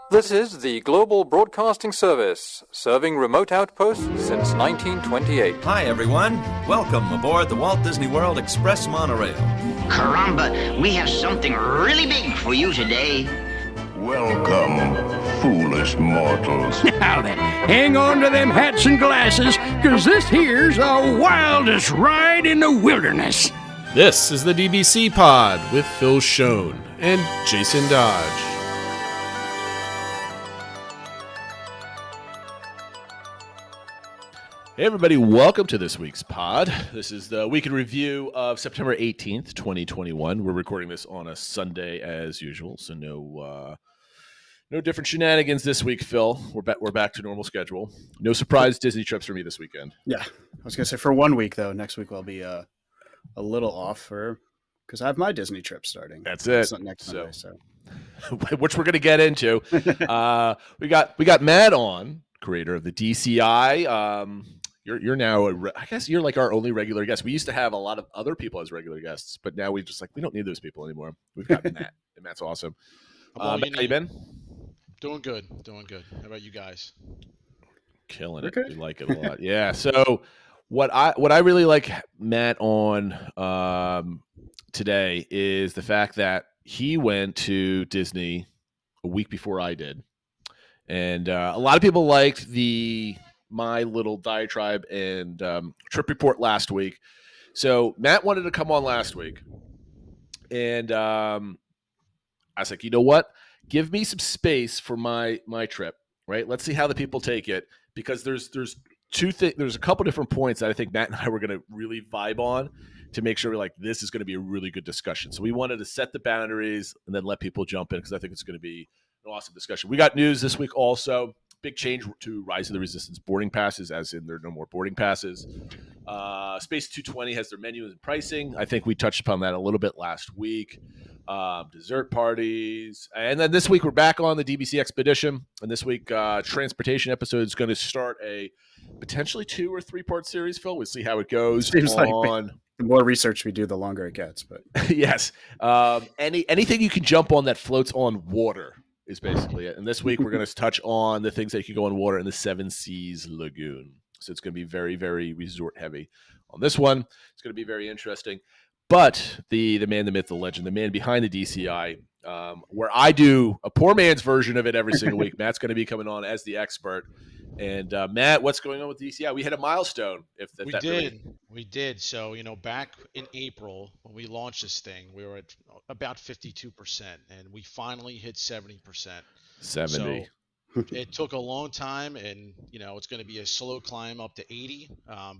This is the Global Broadcasting Service, serving remote outposts since 1928. Hi, everyone. Welcome aboard the Walt Disney World Express monorail. Caramba, we have something really big for you today. Welcome, foolish mortals. Now then, hang on to them hats and glasses, because this here's the wildest ride in the wilderness. This is the DBC Pod with Phil Schoen and Jason Dodge. Hey everybody, welcome to this week's pod. This is the week in review of September 18th, 2021. We're recording this on a Sunday as usual, so no different shenanigans this week, Phil. We're back to normal schedule. No surprise Disney trips for me this weekend. Yeah, I was going to say for 1 week, though. Next week I'll be a little off because I have my Disney trip starting. That's it. It's not next Sunday, so. Which we're going to get into. We got Matt on, creator of the DCI. You're now, I guess you're like our only regular guest. We used to have a lot of other people as regular guests, but now we don't need those people anymore. We've got Matt, and Matt's awesome. Matt, how you been? Doing good. How about you guys? Killing it. We like it a lot. Yeah. So what I really like Matt on today is the fact that he went to Disney a week before I did, and a lot of people liked my little diatribe and trip report last week. So Matt wanted to come on last week, and I was like, you know what? Give me some space for my trip, right? Let's see how the people take it, because there's a couple different points that I think Matt and I were going to really vibe on to make sure this is going to be a really good discussion. So we wanted to set the boundaries and then let people jump in, because I think it's going to be an awesome discussion. We got news this week also. Big change to Rise of the Resistance boarding passes, as in there are no more boarding passes. Space 220 has their menu and pricing. I think we touched upon that a little bit last week. Dessert parties. And then this week we're back on the DBC Expedition. And this week, transportation episode is going to start a potentially 2 or 3 part series, Phil. We'll see how it goes. Seems like the more research we do, the longer it gets. But yes. Anything you can jump on that floats on water is basically it. And this week we're going to touch on the things that can go on water in the Seven Seas Lagoon. So it's going to be very, very resort heavy on this one. It's going to be very interesting. But the man, the myth, the legend, the man behind the DCI, where I do a poor man's version of it every single week, Matt's going to be coming on as the expert. And Matt, what's going on with DCI? We hit a milestone. We did. So, back in April when we launched this thing, we were at about 52%, and we finally hit 70%. 70. So it took a long time, and it's going to be a slow climb up to 80.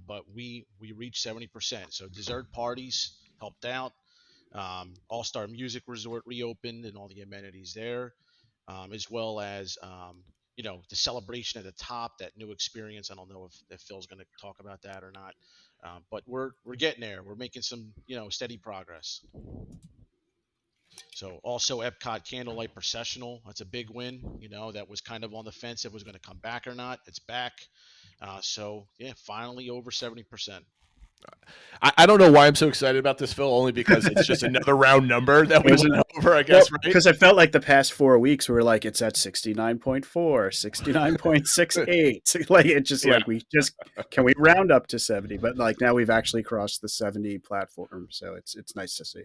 But we reached 70%. So dessert parties helped out. All-Star Music Resort reopened and all the amenities there, as well as the celebration at the top, that new experience. I don't know if Phil's going to talk about that or not, but we're getting there. We're making some steady progress. So also EPCOT Candlelight Processional, that's a big win. That was kind of on the fence if it was going to come back or not. It's back. So yeah, finally over 70%. I don't know why I'm so excited about this, Phil, only because it's just another round number that we went over, I guess, right? Because I felt like the past 4 weeks we were like, it's at 69.4, 69.68. Can we round up to 70? But now we've actually crossed the 70 platform, so it's nice to see.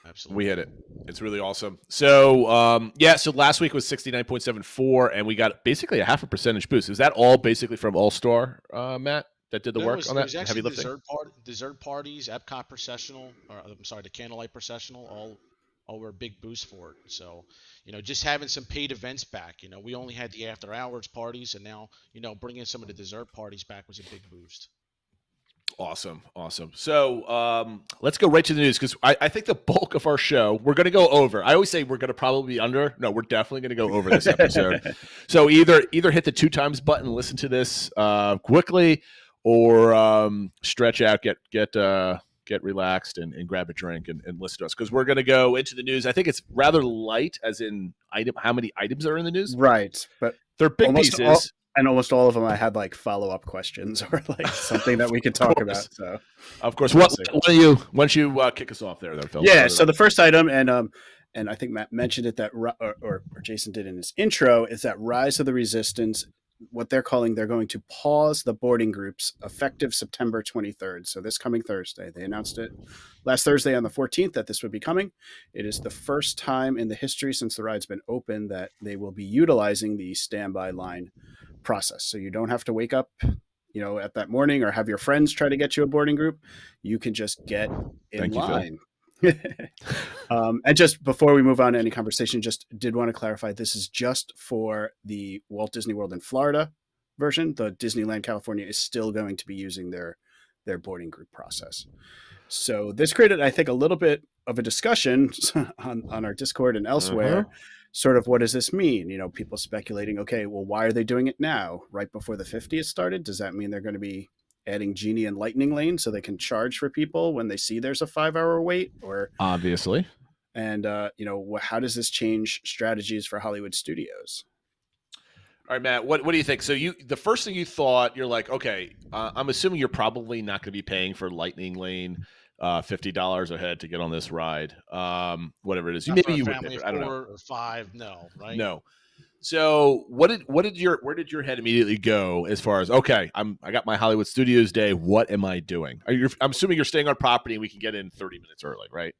Absolutely. We hit it. It's really awesome. So, so last week was 69.74, and we got basically a 0.5 percentage boost. Is that all basically from All-Star, Matt? That did the work on that? It was actually heavy lifting? Dessert parties, EPCOT Processional, the Candlelight Processional, all were a big boost for it. So, just having some paid events back. We only had the after hours parties, and now, bringing some of the dessert parties back was a big boost. Awesome. So let's go right to the news, because I think the bulk of our show, we're going to go over. I always say we're going to probably be under. No, we're definitely going to go over this episode. So either hit the 2 times button and listen to this quickly, or stretch out, get relaxed and grab a drink and listen to us, because we're going to go into the news. I think it's rather light, as in how many items are in the news. Right. But they're big pieces. And almost all of them, I had follow-up questions or something that we could talk about. So, of course, why don't you kick us off there, though, Phil? Yeah. So the first item, and and I think Matt mentioned it that or Jason did in his intro, is that Rise of the Resistance. What they're going to pause the boarding groups effective September 23rd. So this coming Thursday. They announced it last Thursday on the 14th that this would be coming. It is the first time in the history since the ride's been open that they will be utilizing the standby line process. So you don't have to wake up, at that morning or have your friends try to get you a boarding group. You can just get in line. And just before we move on to any conversation, just did want to clarify, this is just for the Walt Disney World in Florida version. The Disneyland California is still going to be using their boarding group process. So this created, I think, a little bit of a discussion on our Discord and elsewhere. Sort of, what does this mean? People speculating, okay, well, why are they doing it now, right before the 50th started? Does that mean they're going to be adding Genie and Lightning Lane so they can charge for people when they see there's a 5-hour wait? Or obviously. And, how does this change strategies for Hollywood studios? All right, Matt, what do you think? So the first thing you thought, you're like, okay, I'm assuming you're probably not going to be paying for Lightning Lane $50 a head to get on this ride, whatever it is. Maybe you would. I don't know. 4 or 5, no, right? No. So where did your head immediately go as far as, okay, I got my Hollywood Studios day. What am I doing? I'm assuming you're staying on property and we can get in 30 minutes early, right?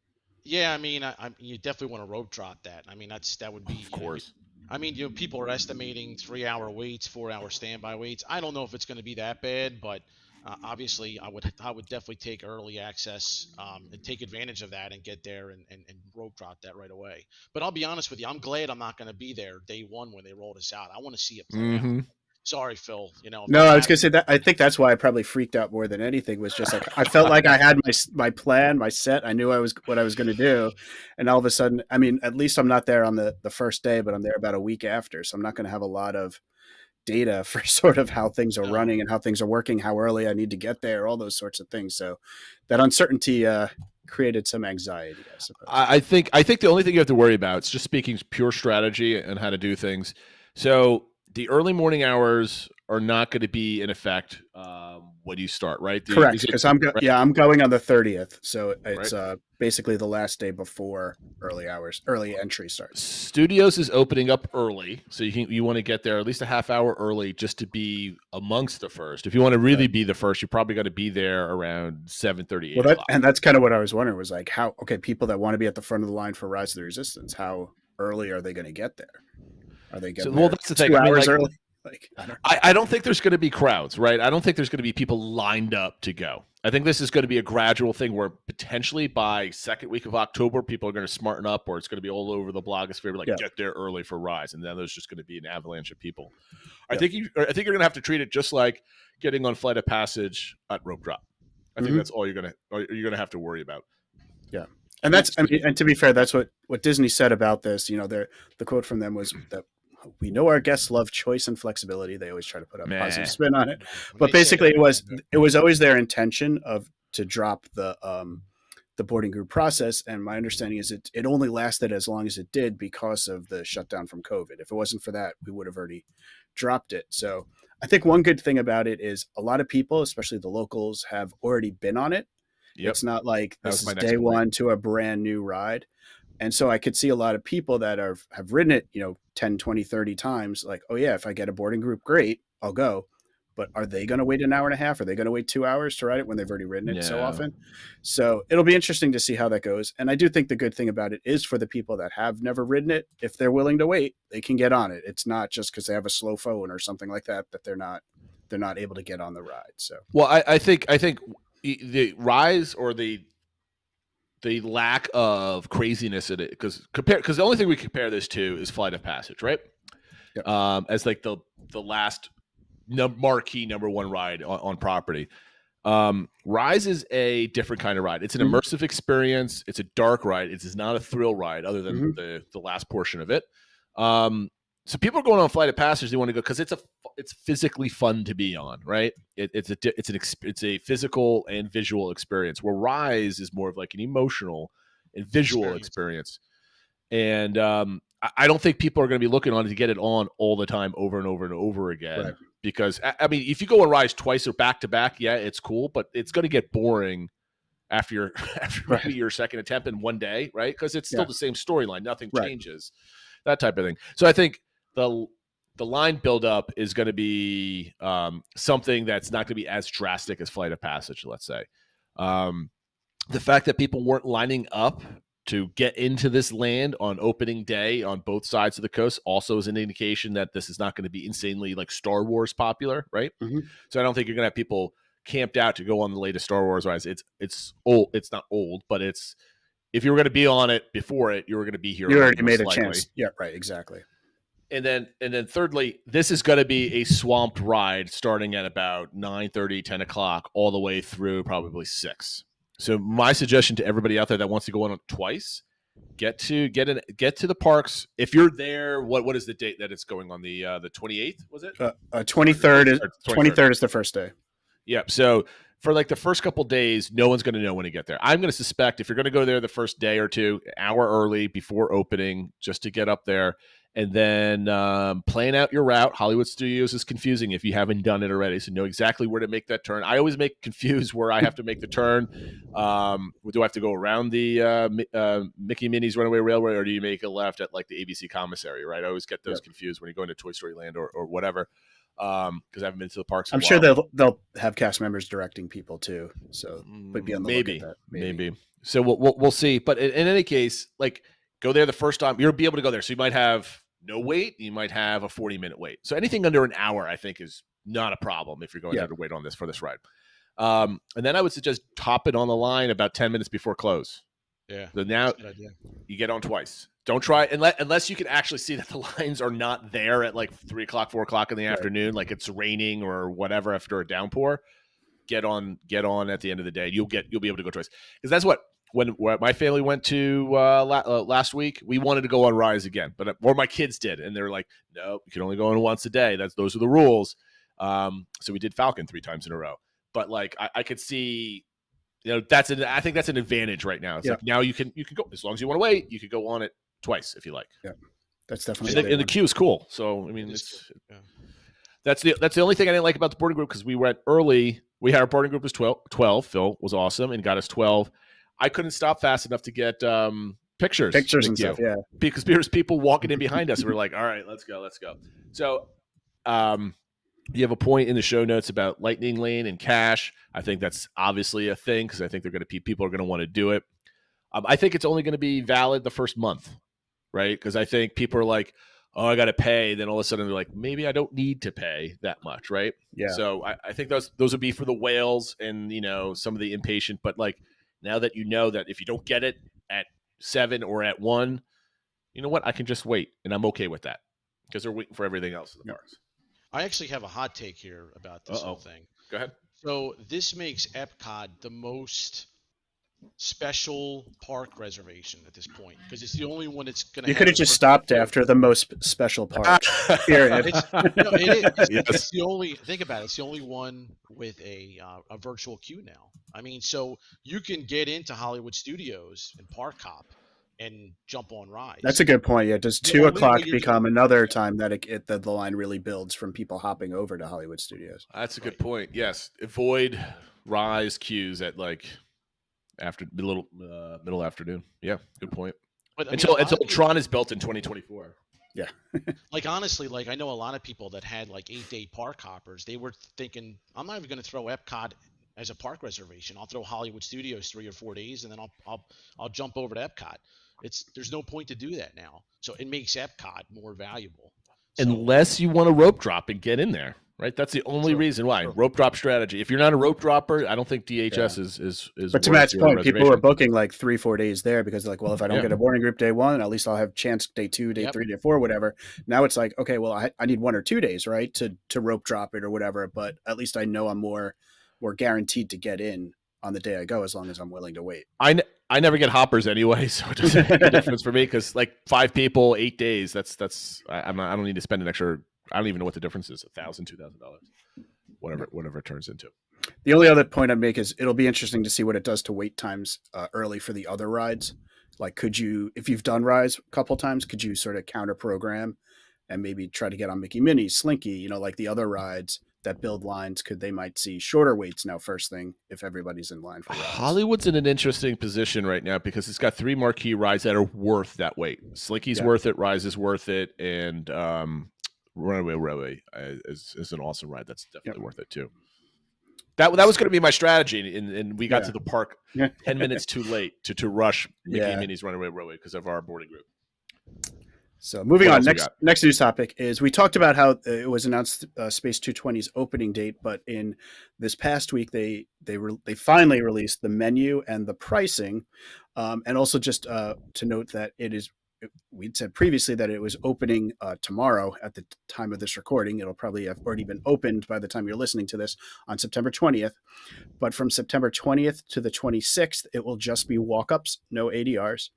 Yeah, I mean, you definitely want to rope drop that. I mean, that would be, of course. People are estimating 3-hour waits, 4-hour standby waits. I don't know if it's going to be that bad, but obviously, I would definitely take early access and take advantage of that and get there and rope drop that right away. But I'll be honest with you, I'm glad I'm not going to be there day one when they roll this out. I want to see it play out. Sorry, Phil. No, I was going to say that. I think that's why I probably freaked out more than anything. Was just like I felt like I had my plan, my set. I knew what I was going to do, and all of a sudden, I mean, at least I'm not there on the first day, but I'm there about a week after, so I'm not going to have a lot of data for sort of how things are running and how things are working, how early I need to get there, all those sorts of things. So that uncertainty created some anxiety, I suppose. I think the only thing you have to worry about is just speaking pure strategy and how to do things. So the early morning hours are not going to be in effect when you start, right? Correct, because I'm going on the 30th, so it's basically the last day before early entry starts. Studios is opening up early, so you want to get there at least a half hour early just to be amongst the first. If you want to really be the first, you're probably going to be there around 7:30. Well, and that's kind of what I was wondering, was like, people that want to be at the front of the line for Rise of the Resistance, how early are they going to get there? Are they getting there that's the thing. 2 hours early? I don't think there's going to be crowds, right? I don't think there's going to be people lined up to go. I think this is going to be a gradual thing where potentially by second week of October, people are going to smarten up, or it's going to be all over the blogosphere, get there early for Rise, and then there's just going to be an avalanche of people. I think you're going to have to treat it just like getting on Flight of Passage at rope drop. I think that's all you're going to have to worry about. Yeah. And that's, and to be fair, that's what Disney said about this. The quote from them was that we know our guests love choice and flexibility. They always try to put a positive spin on it, but basically it was always their intention to drop the boarding group process. And my understanding is it only lasted as long as it did because of the shutdown from COVID. If it wasn't for that, we would have already dropped it. So I think one good thing about it is a lot of people, especially the locals, have already been on it. Yep. It's not like this is day one to a brand new ride. And so I could see a lot of people that have ridden it, 10, 20, 30 times, like, oh yeah, if I get a boarding group, great, I'll go. But are they going to wait an hour and a half? Are they going to wait 2 hours to ride it when they've already ridden it so often? So it'll be interesting to see how that goes. And I do think the good thing about it is for the people that have never ridden it, if they're willing to wait, they can get on it. It's not just because they have a slow phone or something like that they're not able to get on the ride. So I think the Rise, or the lack of craziness in it, because the only thing we compare this to is Flight of Passage, right? Yep. As like the last marquee number one ride on property. Rise is a different kind of ride. It's an immersive experience. It's a dark ride. It is not a thrill ride, other than the last portion of it. So people are going on Flight of Passage. They want to go because it's physically fun to be on, right? It's a physical and visual experience. Where Rise is more of like an emotional and visual experience. And I don't think people are going to be looking on it to get it on all the time, over and over and over again. Right. Because I mean, if you go on Rise twice or back to back, yeah, it's cool, but it's going to get boring after your after maybe your second attempt in one day, right? Because it's still the same storyline, nothing changes, that type of thing. So I think the line buildup is going to be something that's not going to be as drastic as Flight of Passage, let's say. The fact that people weren't lining up to get into this land on opening day on both sides of the coast also is an indication that this is not going to be insanely like Star Wars popular, right? So I don't think you're going to have people camped out to go on the latest Star Wars rides. It's old. It's not old, but it's, if you were going to be on it before it, you were going to be here. You already made a chance. Yeah, right. Exactly. And then thirdly, this is going to be a swamped ride starting at about 9:30, 10 o'clock, all the way through probably 6. So my suggestion to everybody out there that wants to go on it twice, get to the parks. If you're there, what is the date that it's going on? The 28th, was it? 23rd is the first day. Yep. So for like the first couple days, no one's going to know when to get there. I'm going to suspect if you're going to go there the first day or two, an hour early before opening, just to get up there. And then plan out your route. Hollywood Studios is confusing if you haven't done it already, so know exactly where to make that turn. I always make confused where I have to make the turn. Do I have to go around the Mickey Minnie's Runaway Railway, or do you make a left at like the ABC commissary, right? I always get those confused when you go into Toy Story Land or whatever, because I haven't been to the parks in a while. I'm sure they'll have cast members directing people too, so be on the look at that. Maybe. So we'll see. But in any case, like, go there the first time. You'll be able to go there. So you might have no wait. You might have a 40-minute wait. So anything under an hour, I think, is not a problem if you're going there to wait on this for this ride. And then I would suggest top it on the line about 10 minutes before close. Yeah. So now you get on twice. Don't try unless you can actually see that the lines are not there at like 3 o'clock, 4 o'clock in the afternoon, like it's raining or whatever after a downpour. Get on at the end of the day. You'll be able to go twice, because that's what. When my family went to last week, we wanted to go on rides again, or my kids did, and they were like, "No, you can only go on once a day. Those are the rules." So we did Falcon 3 times in a row. But like, I could see, I think that's an advantage right now. It's like now you can go as long as you want to wait. You could go on it twice if you like. Yeah, that's definitely. And the queue is cool. So I mean, that's the only thing I didn't like about the boarding group, because we went early. We had our boarding group was 12. Phil was awesome and got us 12. I couldn't stop fast enough to get pictures and stuff, because there's people walking in behind us. We're like, all right, let's go. So you have a point in the show notes about Lightning Lane and cash. I think that's obviously a thing, because I think people are going to want to do it. I think it's only going to be valid the first month, right? Because I think people are like, oh, I got to pay. Then all of a sudden they're like, maybe I don't need to pay that much, right? Yeah. So I think those would be for the whales and some of the impatient, but like, now that you know that if you don't get it at 7 or at 1, you know what? I can just wait, and I'm okay with that, because they're waiting for everything else in the parks. I actually have a hot take here about this whole thing. Go ahead. So this makes EPCOT the most special park reservation at this point, because it's the only one that's going to. You could have just stopped after the most special park. Period. It's the only. Think about it. It's the only one with a virtual queue now. I mean, so you can get into Hollywood Studios and park hop and jump on rides. That's a good point. Yeah, does 2 o'clock become another time that the line really builds from people hopping over to Hollywood Studios? That's a good point. Yes, avoid rise queues at like after middle afternoon. Yeah, good point. But until Tron is built in 2024. Yeah. Like, honestly, like, I know a lot of people that had like 8-day park hoppers. They were thinking, I'm not even going to throw EPCOT as a park reservation. I'll throw Hollywood Studios 3 or 4 days, and then I'll jump over to EPCOT. There's no point to do that now. So it makes EPCOT more valuable. Unless you want to rope drop and get in there, right? That's the only reason why. Rope drop strategy. If you're not a rope dropper, I don't think DHS is. But to Matt's point, people were booking like 3-4 days there because they're like, well, if I don't get a boarding group day 1, at least I'll have chance day 2, day 3, day 4, whatever. Now it's like, okay, well, I need 1 or 2 days, right, to rope drop it or whatever. But at least I know I'm more guaranteed to get in on the day I go, as long as I'm willing to wait. I never get hoppers anyway, so it doesn't make a difference for me, because like 5 people, 8 days. I don't need to spend an extra. I don't even know what the difference is. $1,000, $2,000, whatever it turns into. The only other point I'd make is it'll be interesting to see what it does to wait times early for the other rides. Like, could you, if you've done rides a couple times, could you sort of counter program and maybe try to get on Mickey Minnie, Slinky, like the other rides that build lines they might see shorter waits now first thing if everybody's in line for rides. Hollywood's in an interesting position right now because it's got 3 marquee rides that are worth that wait. Slinky's worth it, Rise is worth it, and Runaway Railway is an awesome ride. That's definitely worth it too. That was going to be my strategy, and we got to the park 10 minutes too late to rush Mickey and Minnie's Runaway Railway because of our boarding group. So moving on, next news topic is we talked about how it was announced Space 220's opening date, but in this past week they finally released the menu and the pricing, and also just to note that we'd said previously that it was opening tomorrow at the time of this recording. It'll probably have already been opened by the time you're listening to this on September 20th, but from September 20th to the 26th, it will just be walk-ups, no ADRs.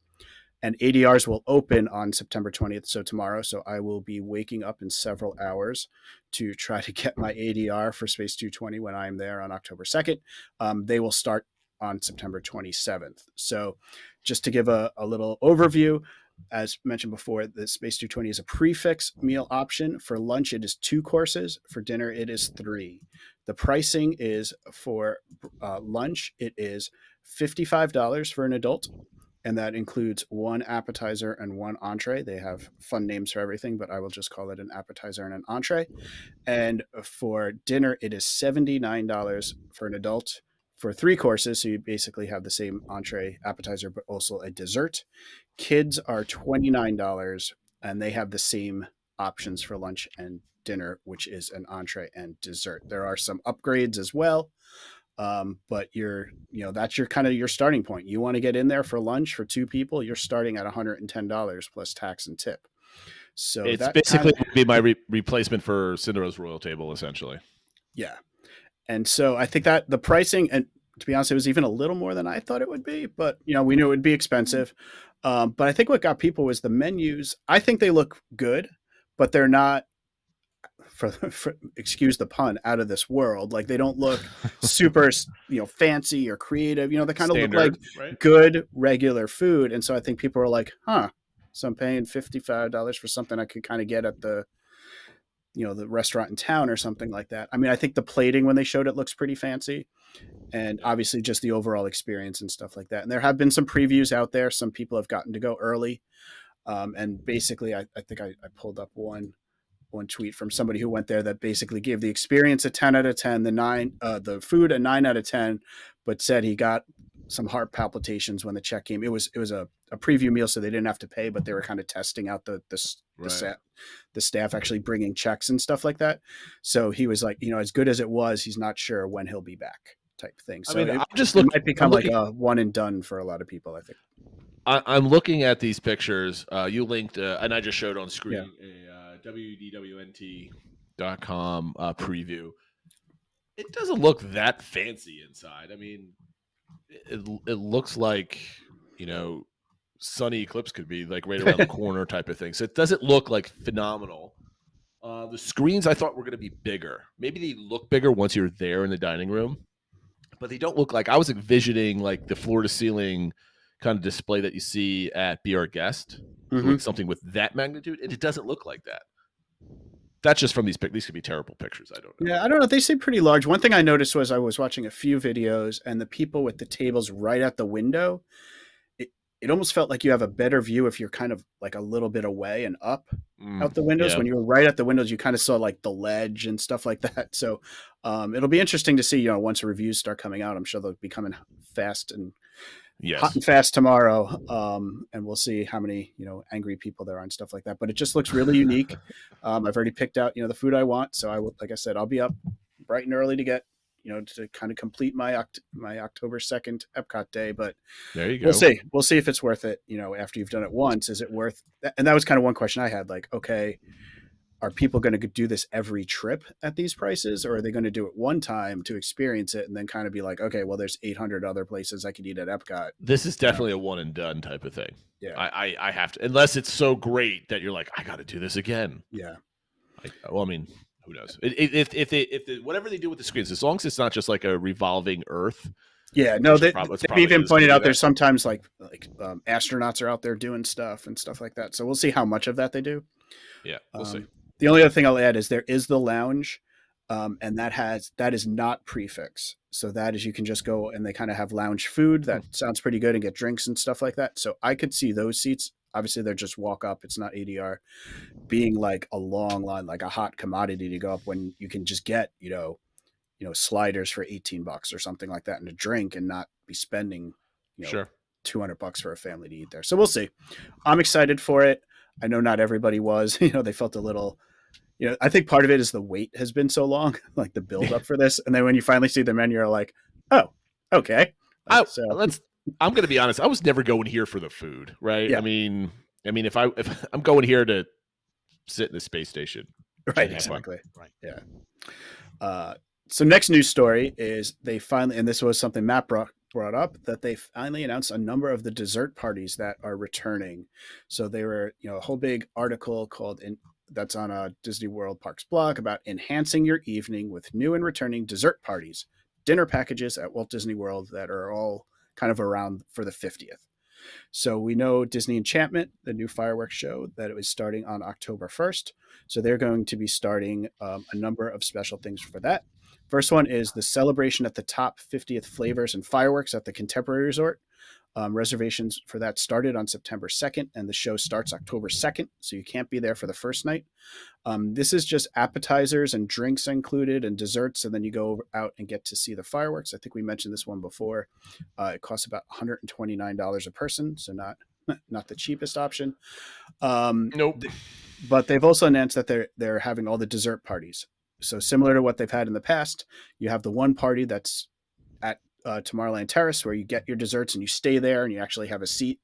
And ADRs will open on September 20th, so tomorrow. So I will be waking up in several hours to try to get my ADR for Space 220 when I'm there on October 2nd. They will start on September 27th. So just to give a little overview, as mentioned before, the Space 220 is a prefix meal option. For lunch, it is 2 courses. For dinner, it is 3. The pricing is for lunch, it is $55 for an adult. And that includes 1 appetizer and 1 entree. They have fun names for everything, but I will just call it an appetizer and an entree. And for dinner, it is $79 for an adult for 3 courses. So you basically have the same entree, appetizer, but also a dessert. Kids are $29, and they have the same options for lunch and dinner, which is an entree and dessert. There are some upgrades as well. But that's your kind of your starting point. You want to get in there for lunch for 2 people, you're starting at $110 plus tax and tip. So it's basically would be my replacement for Cinderella's Royal Table, essentially. Yeah. And so I think that the pricing, and to be honest, it was even a little more than I thought it would be, but we knew it would be expensive. But I think what got people was the menus. I think they look good, but they're not, for excuse the pun, out of this world. Like they don't look super, fancy or creative. They kind of look like good regular food. And so I think people are like, so I'm paying $55 for something I could kind of get at the restaurant in town or something like that. I mean, I think the plating when they showed it looks pretty fancy, and obviously just the overall experience and stuff like that. And there have been some previews out there. Some people have gotten to go early. And basically I think I pulled up one tweet from somebody who went there that basically gave the experience a 10 out of 10, the food a 9 out of 10, but said he got some heart palpitations when the check came. It was a preview meal, so they didn't have to pay, but they were kind of testing out the staff actually bringing checks and stuff like that. So he was like, as good as it was, he's not sure when he'll be back type thing. So it might become like a one and done for a lot of people, I think. I'm looking at these pictures. You linked, and I just showed on screen a WDWNT.com preview. It doesn't look that fancy inside. I mean, it looks like, Sunny Eclipse could be like right around the corner type of thing. So it doesn't look like phenomenal. The screens I thought were going to be bigger. Maybe they look bigger once you're there in the dining room, but they don't look like, I was envisioning like the floor to ceiling kind of display that you see at Be Our Guest, something with that magnitude, and it doesn't look like that. That's just from these could be terrible pictures. I don't know. Yeah, I don't know. They seem pretty large. One thing I noticed was I was watching a few videos, and the people with the tables right at the window, it almost felt like you have a better view if you're kind of like a little bit away and up out the windows. Yeah. When you were right at the windows, you kind of saw like the ledge and stuff like that. So it'll be interesting to see, once reviews start coming out, I'm sure they'll be coming fast and hot and fast tomorrow. And we'll see how many, angry people there are and stuff like that. But it just looks really unique. I've already picked out, the food I want. So I will, like I said, I'll be up bright and early to get, to kind of complete my October 2nd EPCOT day. But there you go. We'll see if it's worth it. After you've done it once, is it worth? And that was kind of one question I had. Like, okay, are people going to do this every trip at these prices, or are they going to do it one time to experience it and then kind of be like, okay, well, there's 800 other places I could eat at EPCOT. This is definitely a one and done type of thing. Yeah, I have to, unless it's so great that you're like, I got to do this again. Yeah. Who knows? If whatever they do with the screens, as long as it's not just like a revolving Earth. Yeah, no, they've even pointed out there's sometimes like astronauts are out there doing stuff and stuff like that. So we'll see how much of that they do. Yeah, we'll see. The only other thing I'll add is there is the lounge And that is not prefix. So that is, you can just go, and they kind of have lounge food that sounds pretty good, and get drinks and stuff like that. So I could see those seats. Obviously, they're just walk up. It's not ADR, being like a long line, like a hot commodity to go up, when you can just get, sliders for $18 or something like that, and a drink, and not be spending, Sure. $200 for a family to eat there. So we'll see. I'm excited for it. I know not everybody was, they felt a little, I think part of it is the wait has been so long, like the build up for this. And then when you finally see the menu, you're like, oh, okay. I'm going to be honest. I was never going here for the food, right? Yeah. I mean, if I'm going here to sit in the space station. Right. Exactly. Right. Yeah. So next news story is they finally, and this was something Matt brought up, that they finally announced a number of the dessert parties that are returning. So they were, a whole big article that's on a Disney World Parks blog about enhancing your evening with new and returning dessert parties, dinner packages at Walt Disney World that are all kind of around for the 50th. So we know Disney Enchantment, the new fireworks show, that it was starting on October 1st. So they're going to be starting a number of special things for that. First one is the celebration at the top 50th flavors and fireworks at the Contemporary Resort. Reservations for that started on September 2nd, and the show starts October 2nd, so you can't be there for the first night. This is just appetizers and drinks included, and desserts, and then you go out and get to see the fireworks. I think we mentioned this one before. It costs about $129 a person, so not the cheapest option. Nope. But they've also announced that they're having all the dessert parties. So similar to what they've had in the past, you have the one party that's at Tomorrowland Terrace, where you get your desserts and you stay there and you actually have a seat.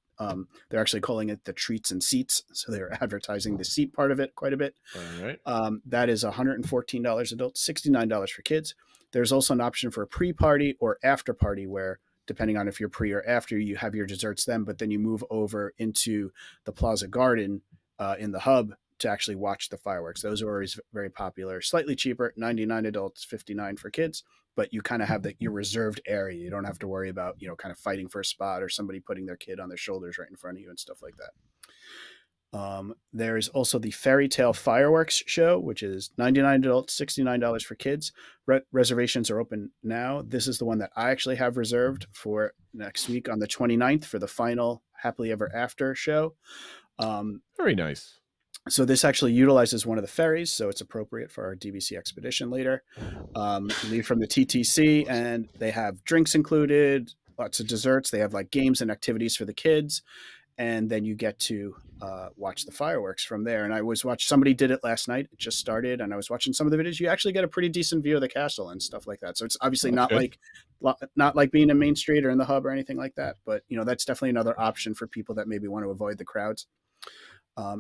They're actually calling it the treats and seats. So they're advertising the seat part of it quite a bit. All right. That is $114 adults, $69 for kids. There's also an option for a pre-party or after party, where depending on if you're pre or after, you have your desserts then, but then you move over into the Plaza Garden in the hub to actually watch the fireworks. Those are always very popular. Slightly cheaper, $99 adults, $59 for kids, but you kind of have your reserved area. You don't have to worry about, kind of fighting for a spot or somebody putting their kid on their shoulders right in front of you and stuff like that. There's also the FerryTale fireworks show, which is $99 adults, $69 for kids. Reservations are open now. This is the one that I actually have reserved for next week on the 29th for the final Happily Ever After show. Very nice. So this actually utilizes one of the ferries, so it's appropriate for our DVC expedition later. You leave from the TTC, and they have drinks included, lots of desserts. They have like games and activities for the kids, and then you get to watch the fireworks from there. And somebody did it last night. It just started, and I was watching some of the videos. You actually get a pretty decent view of the castle and stuff like that. So it's obviously not like being in Main Street or in the hub or anything like that. But that's definitely another option for people that maybe want to avoid the crowds.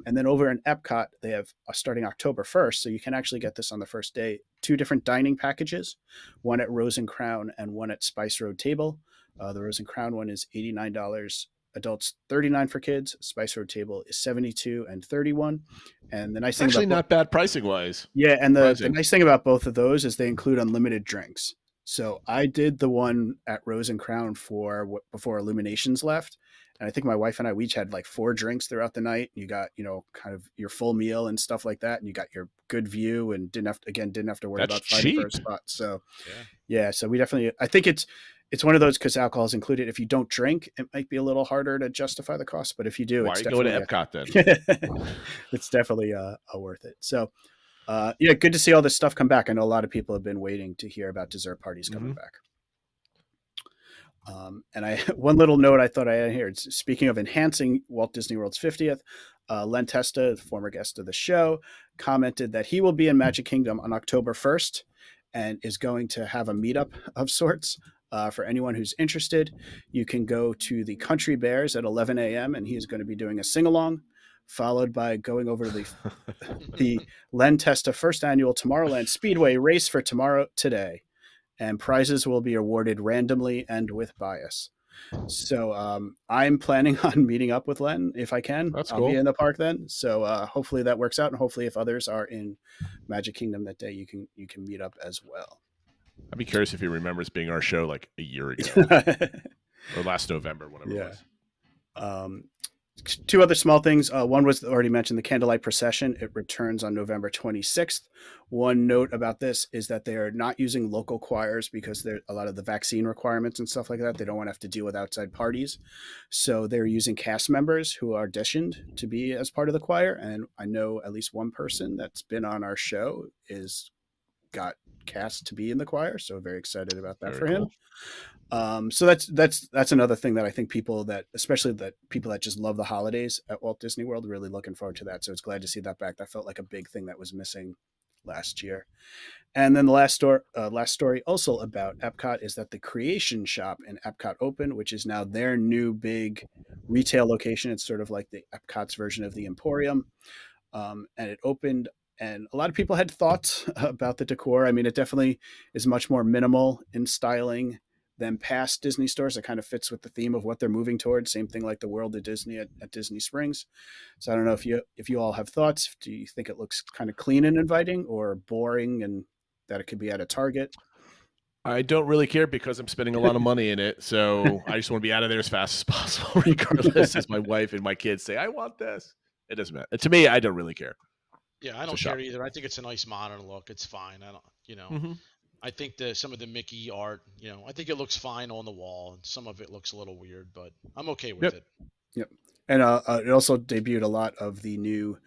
And then over in EPCOT, they have starting October 1st, so you can actually get this on the first day, 2 different dining packages, one at Rose and Crown and one at Spice Road Table. The Rose and Crown one is $89 adults, $39 for kids. Spice Road Table is $72 and $31. And the nice thing actually not bad pricing wise. Yeah, and the nice thing about both of those is they include unlimited drinks. So I did the one at Rose and Crown before Illuminations left. And I think my wife and I, we each had like 4 drinks throughout the night. You got, kind of your full meal and stuff like that. And you got your good view and didn't have to worry about fighting for a spot. So yeah. So we definitely, I think it's one of those, because alcohol is included. If you don't drink, it might be a little harder to justify the cost. But if you do, it's definitely go to EPCOT then. It's definitely worth it. So good to see all this stuff come back. I know a lot of people have been waiting to hear about dessert parties coming back. And one little note I thought I had here. Speaking of enhancing Walt Disney World's 50th, Len Testa, the former guest of the show, commented that he will be in Magic Kingdom on October 1st and is going to have a meetup of sorts. For anyone who's interested, you can go to the Country Bears at 11 a.m. and he is going to be doing a sing-along, followed by going over to the Len Testa first annual Tomorrowland Speedway race for today. And prizes will be awarded randomly and with bias. So I'm planning on meeting up with Len if I can. I'll be in the park then. So hopefully that works out. And hopefully if others are in Magic Kingdom that day, you can meet up as well. I'd be curious if he remembers being our show like a year ago or last November, whatever it was. two other small things. One was already mentioned, the Candlelight Procession. It returns on November 26th. One note about this is that they are not using local choirs because there a lot of the vaccine requirements and stuff like that. They don't want to have to deal with outside parties. So they're using cast members who are auditioned to be as part of the choir. And I know at least one person that's been on our show is got cast to be in the choir. So very excited about that Very for him. cool. So that's another thing that I think people that, especially that people that just love the holidays at Walt Disney World, are really looking forward to that. So it's glad to see that back. That felt like a big thing that was missing last year. And then the last story also about Epcot is that the Creation Shop in Epcot opened, which is now their new big retail location. It's sort of like the Epcot's version of the Emporium. And it opened, and a lot of people had thoughts about the decor. I mean, it definitely is much more minimal in styling than past Disney stores. It kind of fits with the theme of what they're moving towards. Same thing like the World of Disney at Disney Springs. So I don't know if you all have thoughts. Do you think it looks kind of clean and inviting, or boring, and that it could be at a Target? I don't really care because I'm spending a lot of money in it. So I just want to be out of there as fast as possible, regardless, as my wife and my kids say, I want this. It doesn't matter. To me, I don't really care. Yeah, I don't care either. I think it's a nice modern look. It's fine. I don't, I think some of the Mickey art, I think it looks fine on the wall, and some of it looks a little weird, but I'm okay with it. Yep. And it also debuted a lot of the new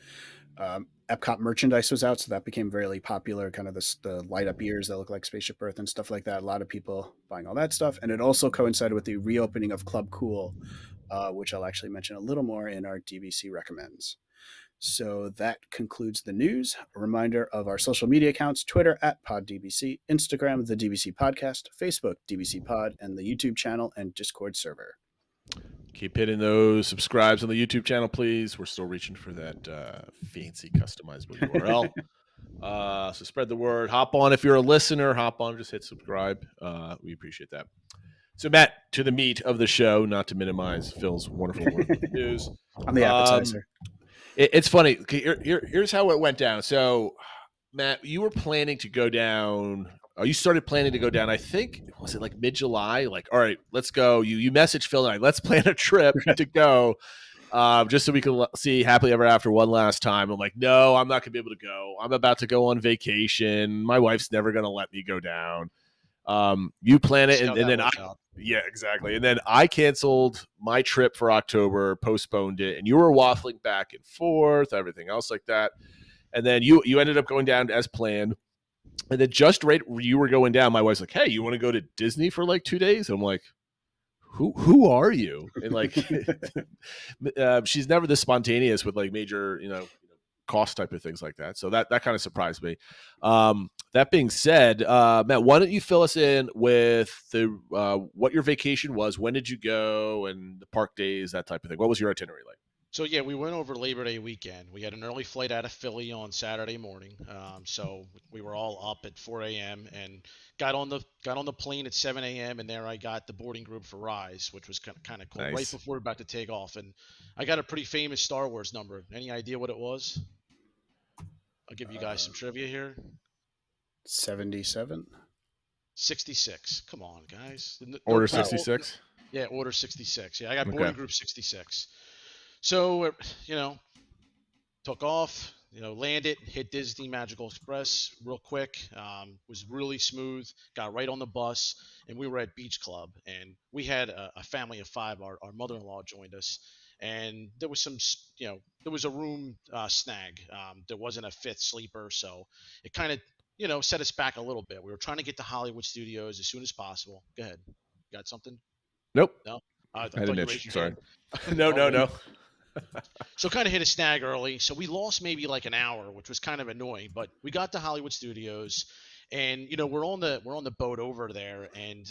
Epcot merchandise was out, so that became really popular. Kind of the light up ears that look like Spaceship Earth and stuff like that. A lot of people buying all that stuff, and it also coincided with the reopening of Club Cool, which I'll actually mention a little more in our DVC recommends. So that concludes the news. A reminder of our social media accounts: Twitter at PodDBC, Instagram, the DBC Podcast, Facebook, DBC Pod, and the YouTube channel and Discord server. Keep hitting those subscribes on the YouTube channel, please. We're still reaching for that fancy customizable URL. So spread the word. Hop on if you're a listener. Hop on, just hit subscribe. We appreciate that. So, Matt, to the meat of the show, not to minimize Phil's wonderful work with the news. I'm the appetizer. It's funny. Here's how it went down. So, Matt, you were planning to go down. You started planning to go down, I think, was it like mid-July? Like, all right, let's go. You messaged Phil and I, let's plan a trip to go just so we can see Happily Ever After one last time. I'm like, no, I'm not going to be able to go. I'm about to go on vacation. My wife's never going to let me go down. You plan it, and then yeah, exactly. And then I canceled my trip for October, postponed it, and you were waffling back and forth, everything else like that. And then you ended up going down as planned. And then just right where you were going down, my wife's like, hey, you want to go to Disney for like 2 days? I'm like, who are you? And like, she's never this spontaneous with like major, cost type of things like that. So that kind of surprised me. That being said, Matt, why don't you fill us in with what your vacation was? When did you go, and the park days, that type of thing? What was your itinerary like? So yeah, we went over Labor Day weekend. We had an early flight out of Philly on Saturday morning. So we were all up at 4 a.m. and got on the plane at 7 a.m. and there I got the boarding group for Rise, which was kind of cool. Nice. Right before we were about to take off, and I got a pretty famous Star Wars number. Any idea what it was? I'll give you guys some trivia here. 77. 66. Come on, guys. Order 66. Yeah, Order 66. Yeah, I got boarding group 66. So, took off, landed, hit Disney Magical Express real quick, was really smooth, got right on the bus, and we were at Beach Club. And we had a family of 5. Our mother-in-law joined us, and there was there was a room snag. There wasn't a 5th sleeper, so it kind of, set us back a little bit. We were trying to get to Hollywood Studios as soon as possible. Go ahead. Got something? Nope. No? I didn't itch. Sorry. No. So kind of hit a snag early. So we lost maybe like an hour, which was kind of annoying. But we got to Hollywood Studios, and we're on the boat over there, and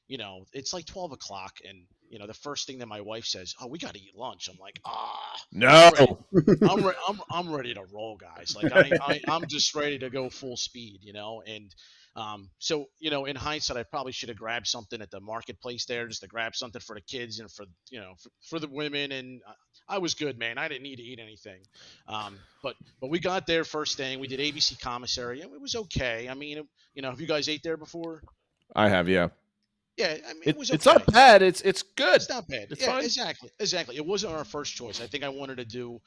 it's like 12 o'clock, and the first thing that my wife says, "Oh, we got to eat lunch." I'm like, no, I'm ready to roll, guys. Like I'm just ready to go full speed, and. So, in hindsight, I probably should have grabbed something at the marketplace there, just to grab something for the kids and for the women. And I was good, man. I didn't need to eat anything. But we got there first thing. We did ABC Commissary, and it was okay. I mean, have you guys ate there before? I have, yeah. Yeah, I mean, it was It's okay. not bad. It's good. It's not bad. It's Yeah, fine. exactly. It wasn't our first choice. I think I wanted to do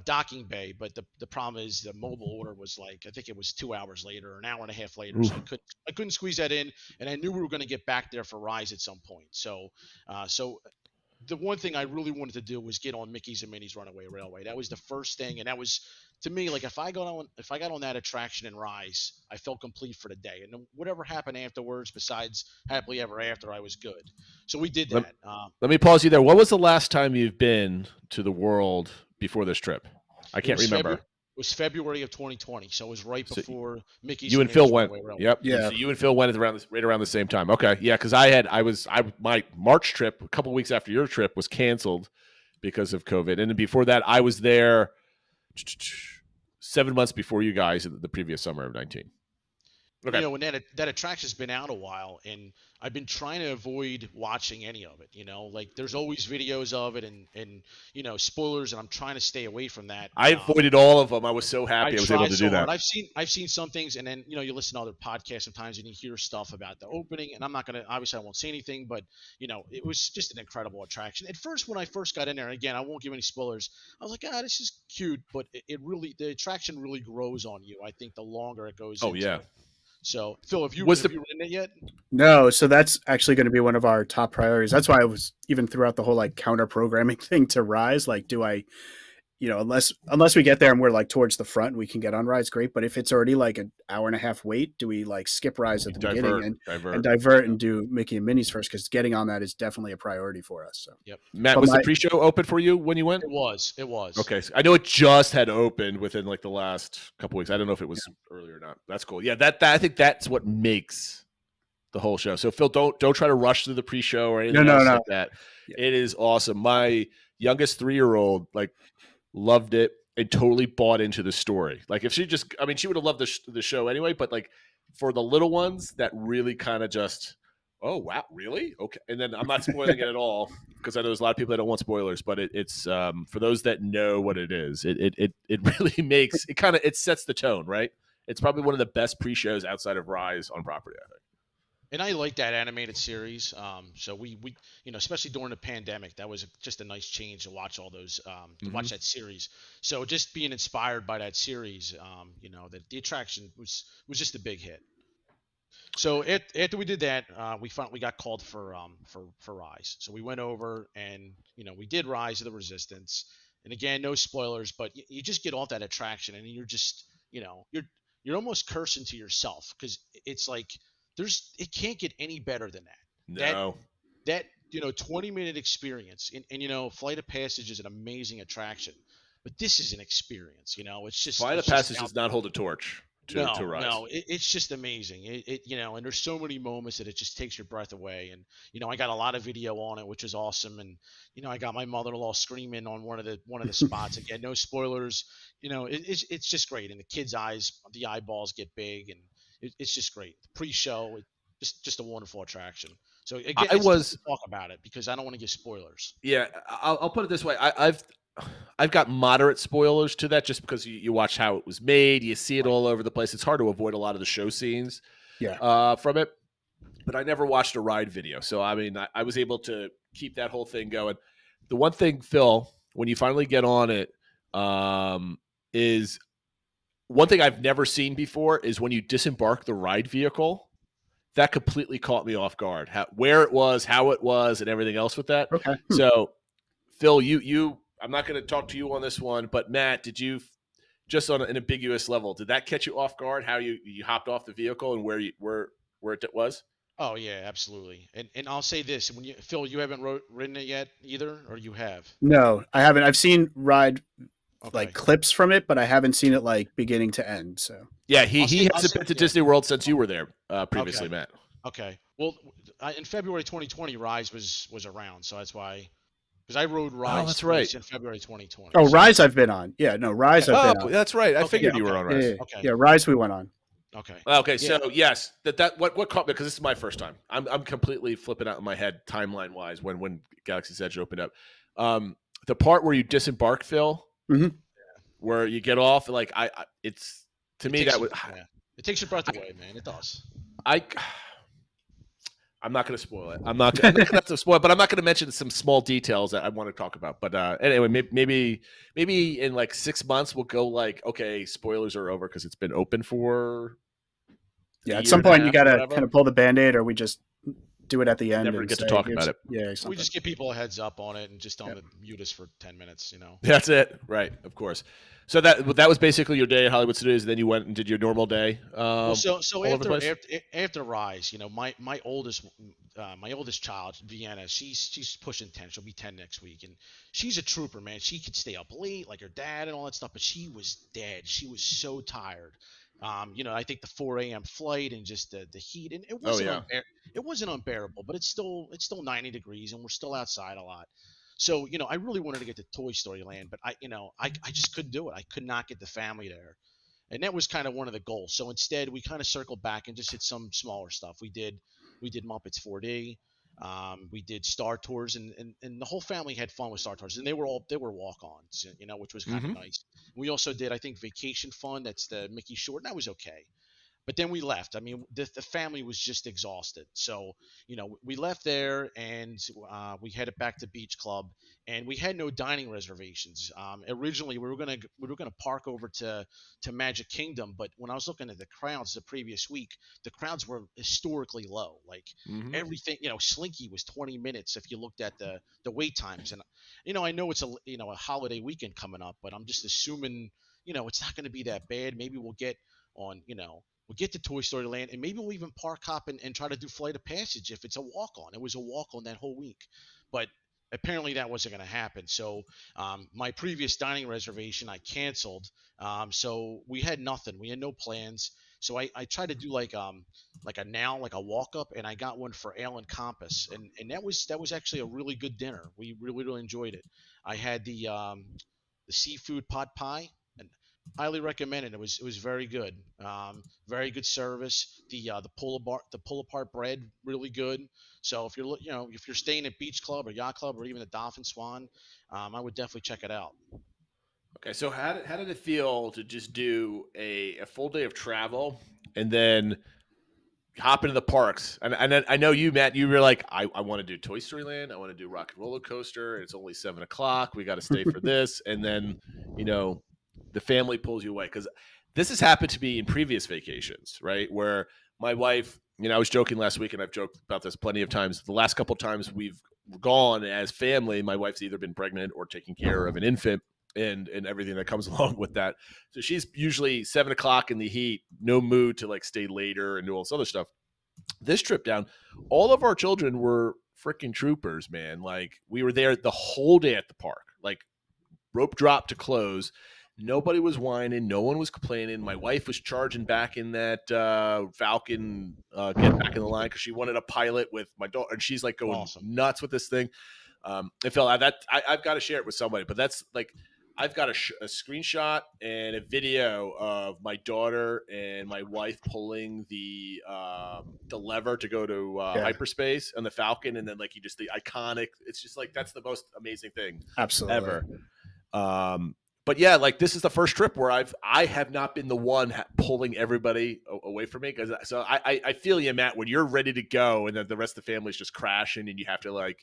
docking bay, but the problem is the mobile order was like, I think it was 2 hours later, or an hour and a half later. Oof. So I couldn't squeeze that in, and I knew we were going to get back there for Rise at some point. So the one thing I really wanted to do was get on Mickey's and Minnie's Runaway Railway. That was the first thing, and that was, to me, like if I got on that attraction and Rise, I felt complete for the day. And then whatever happened afterwards, besides happily ever after, I was good. So we did that. Let me pause you there. What was the last time you've been to the world before this trip? I can't remember. It was February of 2020, so it was right before Mickey's. You and Phil went. Yep. Yeah. So you and Phil went right around the same time. Okay. Yeah, because my March trip a couple of weeks after your trip was canceled because of COVID, and then before that I was there 7 months before you guys in the previous summer of 19. Okay. You know, when that attraction's been out a while, and I've been trying to avoid watching any of it. You know, like there's always videos of it and you know, spoilers, and I'm trying to stay away from that. I avoided all of them. I was so happy I was able to do that. Hard. I've seen some things, and then you know, you listen to other podcasts sometimes, and you hear stuff about the opening. And I'm not gonna, obviously, I won't say anything, but you know, it was just an incredible attraction. At first, when I first got in there, and again, I won't give any spoilers, I was like, this is cute, but the attraction really grows on you. I think the longer it goes. Oh yeah. It. So, Phil, have you written it yet? No, so that's actually going to be one of our top priorities. That's why I was even throughout the whole like counter programming thing to Rise. Like, do I, you know, unless we get there and we're like towards the front and we can get on Rise, great. But if it's already like an hour and a half wait, do we like skip Rise at the beginning and divert and do Mickey and Minnie's first? Because getting on that is definitely a priority for us. So, yep. Matt, was the pre-show open for you when you went? It was. Okay, so I know it just had opened within like the last couple weeks. I don't know if it was earlier or not. That's cool. Yeah, that I think that's what makes the whole show. So Phil, don't try to rush through the pre-show or anything else like that. Yeah. It is awesome. My youngest 3-year-old like loved it and totally bought into the story. Like if she just, I mean, she would have loved the show anyway, but like for the little ones that really kind of just, oh wow, really? Okay. And then I'm not spoiling it at all because I know there's a lot of people that don't want spoilers, but it's for those that know what it is, it really makes it kind of, it sets the tone, right? It's probably one of the best pre-shows outside of Rise on property, I think. And I like that animated series. So we you know, especially during the pandemic, that was just a nice change to watch all those, to watch that series. So just being inspired by that series, you know, that the attraction was just a big hit. So after we did that, we got called for Rise. So we went over and, you know, we did Rise of the Resistance. And again, no spoilers, but you just get off that attraction and you're just, you know, you're almost cursing to yourself because it's like, it can't get any better than that. No. That you know, 20-minute experience, and you know, Flight of Passage is an amazing attraction, but this is an experience. You know, it's just Flight of Passage does not hold a torch to Rise. No, it's just amazing. It you know, and there's so many moments that it just takes your breath away. And you know, I got a lot of video on it, which is awesome. And you know, I got my mother-in-law screaming on one of the spots. Again, no spoilers. You know, it's just great. And the kids' eyes, the eyeballs get big, and it's just great. The pre-show, just a wonderful attraction. So again, to talk about it because I don't want to give spoilers. Yeah, I'll put it this way. I've got moderate spoilers to that just because you watch how it was made. You see it all over the place. It's hard to avoid a lot of the show scenes from it. But I never watched a ride video. So, I mean, I was able to keep that whole thing going. The one thing, Phil, when you finally get on it, is one thing I've never seen before is when you disembark the ride vehicle. That completely caught me off guard. Where it was, how it was, and everything else with that. Okay. So, Phil, you I'm not going to talk to you on this one, but Matt, did you, just on an ambiguous level, did that catch you off guard? How you hopped off the vehicle and where it was? Oh yeah, absolutely. And I'll say this: Phil, you haven't ridden it yet either, or you have? No, I haven't. I've seen ride like clips from it, but I haven't seen it like beginning to end. So yeah, he hasn't been to Disney World since you were there previously, Matt. Okay. Well, in February 2020, Rise was around, so that's why. Because I rode Rise. Oh, that's right. In February 2020. Oh, Rise I've been on. Yeah, no, Rise I've been on. That's right. I figured you were on Rise. Yeah, Rise we went on. Okay. Okay. So yes, that what caught me because this is my first time. I'm completely flipping out in my head timeline wise when Galaxy's Edge opened up. The part where you disembark, Phil, where you get off, like it takes your breath away, man. It does. I'm not going to spoil it. I'm not going to have to spoil it, but I'm not going to mention some small details that I want to talk about. But anyway, maybe in like 6 months we'll go like, okay, spoilers are over because it's been open for at some point you got to kind of pull the Band-Aid, or we just do it at the end never and get say, to talk about it. Yeah, we just give people a heads up on it and just tell them to mute us for 10 minutes. That's it, right? Of course. So that was basically your day at Hollywood Studios, and then you went and did your normal day. Well, so after Rise, my oldest child, Vienna, she's pushing 10. She'll be 10 next week, and she's a trooper, man. She could stay up late like her dad and all that stuff, but she was dead. She was so tired. I think the 4 a.m. flight and just the heat, and it wasn't it wasn't unbearable, but it's still 90 degrees, and we're still outside a lot. So, I really wanted to get to Toy Story Land, but I just couldn't do it. I could not get the family there. And that was kind of one of the goals. So instead, we kind of circled back and just did some smaller stuff. We did Muppets 4D. We did Star Tours, and the whole family had fun with Star Tours. And they were walk-ons, which was kind of nice. We also did, I think, Vacation Fun. That's the Mickey short, and that was okay. But then we left. I mean, the family was just exhausted. So, we left there and we headed back to Beach Club, and we had no dining reservations. Originally, we were gonna park over to Magic Kingdom, but when I was looking at the crowds the previous week, the crowds were historically low. Like everything, Slinky was 20 minutes if you looked at the wait times. And I know it's a holiday weekend coming up, but I'm just assuming it's not going to be that bad. Maybe we'll get on We'll get to Toy Story Land, and maybe we'll even park hop and try to do Flight of Passage if it's a walk-on. It was a walk-on that whole week. But apparently that wasn't going to happen. So my previous dining reservation I canceled. So we had nothing. We had no plans. So I tried to do like a walk-up, and I got one for Ale and Compass. And that was actually a really good dinner. We really, really enjoyed it. I had the seafood pot pie. Highly recommend it. It was very good. Very good service. The pull apart bread really good. So if you're staying at Beach Club or Yacht Club or even the Dolphin Swan, I would definitely check it out. Okay, so how did it feel to just do a full day of travel and then hop into the parks? And I know you, Matt, you were like, I want to do Toy Story Land, I want to do Rock and Roller Coaster. It's only 7:00. We got to stay for this, and then the family pulls you away, because this has happened to me in previous vacations, right? Where my wife, I was joking last week, and I've joked about this plenty of times. The last couple of times we've gone as family, my wife's either been pregnant or taking care of an infant and everything that comes along with that. So she's usually 7:00 in the heat, no mood to like stay later and do all this other stuff. This trip down, all of our children were freaking troopers, man. Like we were there the whole day at the park, like rope drop to close. Nobody was whining. No one was complaining. My wife was charging back in that Falcon, get back in the line, because she wanted a pilot with my daughter, and she's like going nuts with this thing. It felt I've got to share it with somebody, but that's like I've got a screenshot and a video of my daughter and my wife pulling the lever to go to hyperspace on the Falcon, and then like the iconic. It's just like that's the most amazing thing ever. But yeah, like this is the first trip where I have not been the one pulling everybody away from me. So I feel you, Matt, when you're ready to go and then the rest of the family's just crashing and you have to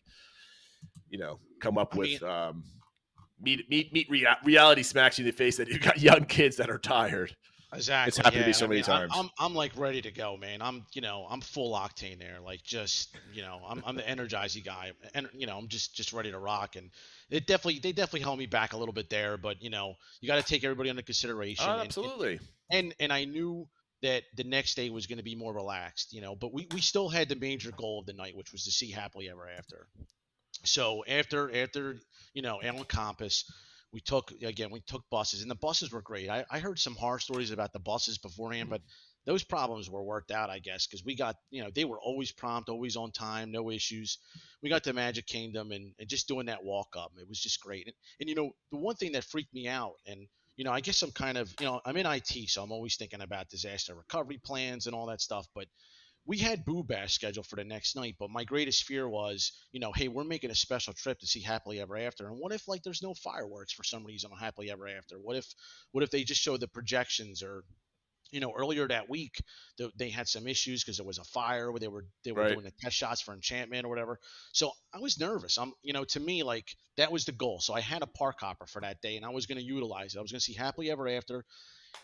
come up with meet reality smacks you in the face that you've got young kids that are tired. Exactly. It's happened to me so many times. I'm like ready to go, man. I'm full octane there. Like just, I'm the energizing guy, and I'm just ready to rock. And they definitely held me back a little bit there, but you got to take everybody under consideration. Oh, absolutely. And I knew that the next day was going to be more relaxed, but we still had the major goal of the night, which was to see Happily Ever After. So after Alan Compass, we took buses, and the buses were great. I heard some horror stories about the buses beforehand, but those problems were worked out, I guess, because we got, they were always prompt, always on time, no issues. We got to Magic Kingdom and just doing that walk up, it was just great. And the one thing that freaked me out, and I guess I'm kind of, I'm in IT, so I'm always thinking about disaster recovery plans and all that stuff, but we had Boo Bash scheduled for the next night, but my greatest fear was, hey, we're making a special trip to see Happily Ever After, and what if there's no fireworks for some reason on Happily Ever After? What if they just show the projections, or earlier that week, they had some issues because there was a fire where they were Right. doing the test shots for enchantment or whatever. So I was nervous. To me, like, that was the goal. So I had a park hopper for that day, and I was going to utilize it. I was going to see Happily Ever After,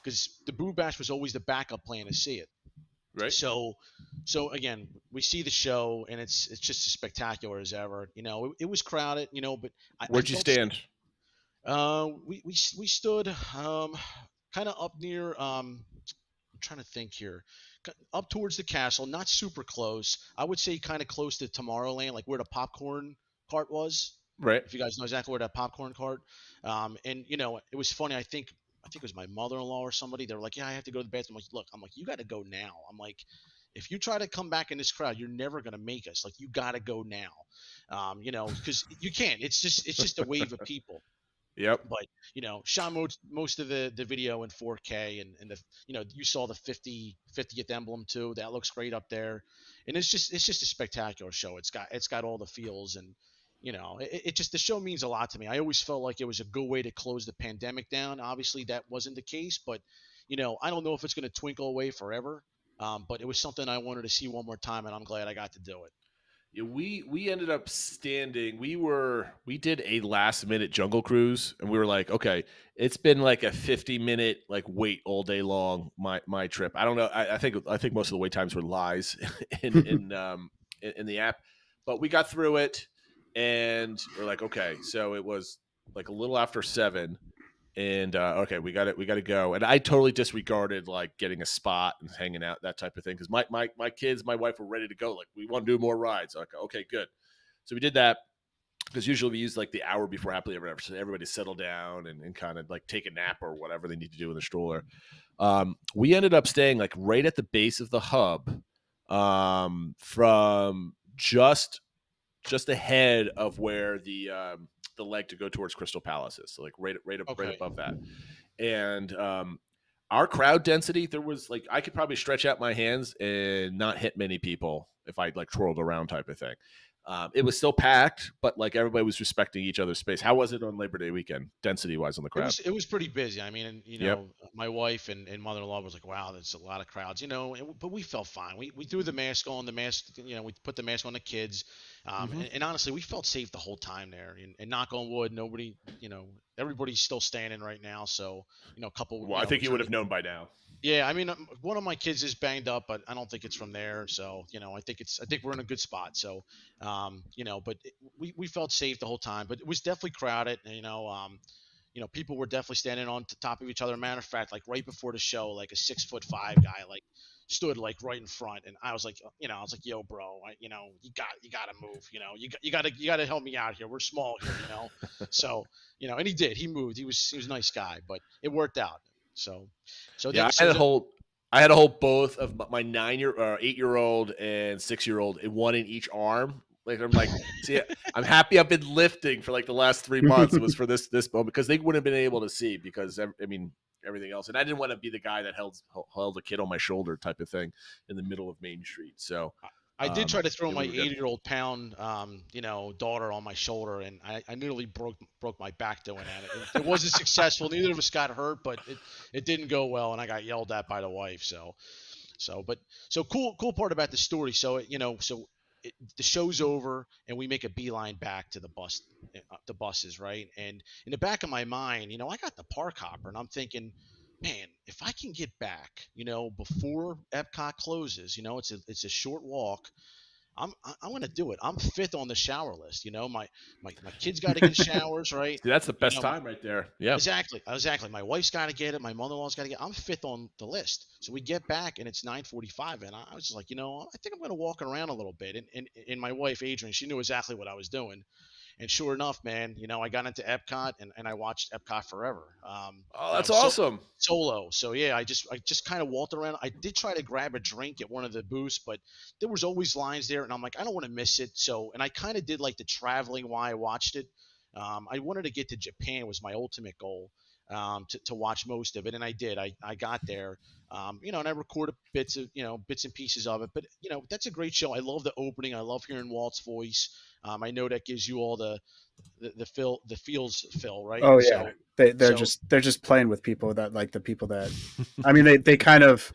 because the Boo Bash was always the backup plan to see it. Right. So again, we see the show, and it's just as spectacular as ever. It was crowded, but I Where'd you felt stand? we stood kind of up near I'm trying to think here. Up towards the castle, not super close. I would say kind of close to Tomorrowland, like where the popcorn cart was. Right. If you guys know exactly where that popcorn cart. And it was funny. I think it was my mother-in-law or somebody. They were like, "Yeah, I have to go to the bathroom." I'm like, "Look," I'm like, "You got to go now." I'm like, "If you try to come back in this crowd, you're never gonna make us. Like, you got to go now." Because you can't. It's just a wave of people. Yep. But shot most of the video in 4K, and you saw the 50th emblem too. That looks great up there, and it's just a spectacular show. It's got all the feels, and it just, the show means a lot to me. I always felt like it was a good way to close the pandemic down. Obviously that wasn't the case, but I don't know if it's going to twinkle away forever. But it was something I wanted to see one more time, and I'm glad I got to do it. Yeah, we ended up standing. We did a last minute Jungle Cruise, and we were like, okay, it's been like a 50-minute like wait all day long. My trip. I don't know. I think most of the wait times were lies in the app, but we got through it, and we're like, okay, so it was like a little after 7. And okay, we got to go. And I totally disregarded like getting a spot and hanging out, that type of thing, because my kids, my wife were ready to go. Like, we want to do more rides. Like, okay, good. So we did that, because usually we use like the hour before Happily Ever After, so everybody settle down and kind of like take a nap or whatever they need to do in the stroller. We ended up staying like right at the base of the hub, from just ahead of where the leg to go towards Crystal Palace is. So like right Okay. above that. And our crowd density, there was like, I could probably stretch out my hands and not hit many people if I like twirled around, type of thing. It was still packed, but like everybody was respecting each other's space. How was it on Labor Day weekend, density wise, on the It crowd? was it was pretty busy. I mean, and, Yep. my wife and mother-in-law was like, "Wow, that's a lot of crowds," but we felt fine. We threw the mask on. We put the mask on the kids, and honestly, we felt safe the whole time there. And knock on wood, nobody, everybody's still standing right now. So, a couple, Well, I think you would have known by now. yeah, I mean, one of my kids is banged up, but I don't think it's from there. So, I think we're in a good spot. So, but we felt safe the whole time, but it was definitely crowded. People were definitely standing on top of each other. Matter of fact, like right before the show, like a 6'5" guy, like stood like right in front, and I was like, "Yo, bro, you gotta move. You gotta help me out here. We're small here. So, and he did. He moved. He was a nice guy, but it worked out. So, Yeah, then, so I had to hold both of my 8-year-old and 6-year-old, in one in each arm. Like, I'm like, see, I'm happy I've been lifting for like the last 3 months. It was for this moment, because they wouldn't have been able to see, because I mean, everything else. And I didn't want to be the guy that held a kid on my shoulder, type of thing, in the middle of Main Street. So I did try to throw yeah, my we were good. 80-year-old pound, daughter on my shoulder, and I nearly broke my back doing that. It wasn't successful. Neither of us got hurt, but it didn't go well, and I got yelled at by the wife. So cool part about the story. The show's over, and we make a beeline back to the buses, right? And in the back of my mind, I got the park hopper, and I'm thinking, man, if I can get back, before EPCOT closes, it's a short walk. I'm gonna do it. I'm fifth on the shower list. My kids got to get showers, right? See, that's the best My, time right there. Yeah. Exactly. My wife's got to get it. My mother-in-law's got to get it. I'm fifth on the list. So we get back, and it's 9:45, and I was just like, I think I'm going to walk around a little bit. And my wife, Adrian, she knew exactly what I was doing. And sure enough, man, I got into EPCOT, and I watched EPCOT forever. Oh, that's awesome. Solo. So yeah, I just kind of walked around. I did try to grab a drink at one of the booths, but there was always lines there, and I'm like, I don't want to miss it. So, and I kind of did like the traveling while I watched it. I wanted to get to Japan, was my ultimate goal, to watch most of it, and I did. I got there, and I recorded bits and pieces of it. But that's a great show. I love the opening. I love hearing Walt's voice. I know that gives you all the feels fill, right? Oh yeah, So they're so just playing with people that like the people that, I mean, they kind of,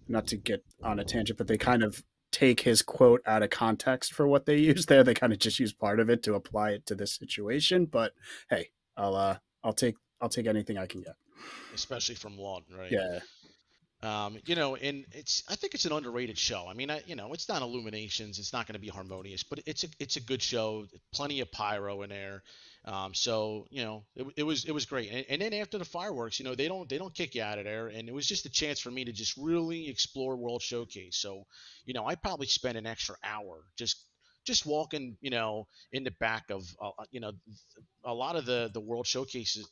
not to get on a tangent, but they kind of take his quote out of context for what they use there. They kind of just use part of it to apply it to this situation. But hey, I'll take anything I can get. especially from Lawton, right? Yeah. And I think it's an underrated show. I mean, it's not Illuminations, it's not going to be harmonious, but it's a good show. Plenty of pyro in there. So it was great. And then after the fireworks, they don't kick you out of there, and it was just a chance for me to just really explore World Showcase. So, I probably spent an extra hour just walking, in the back of, a lot of the world showcases,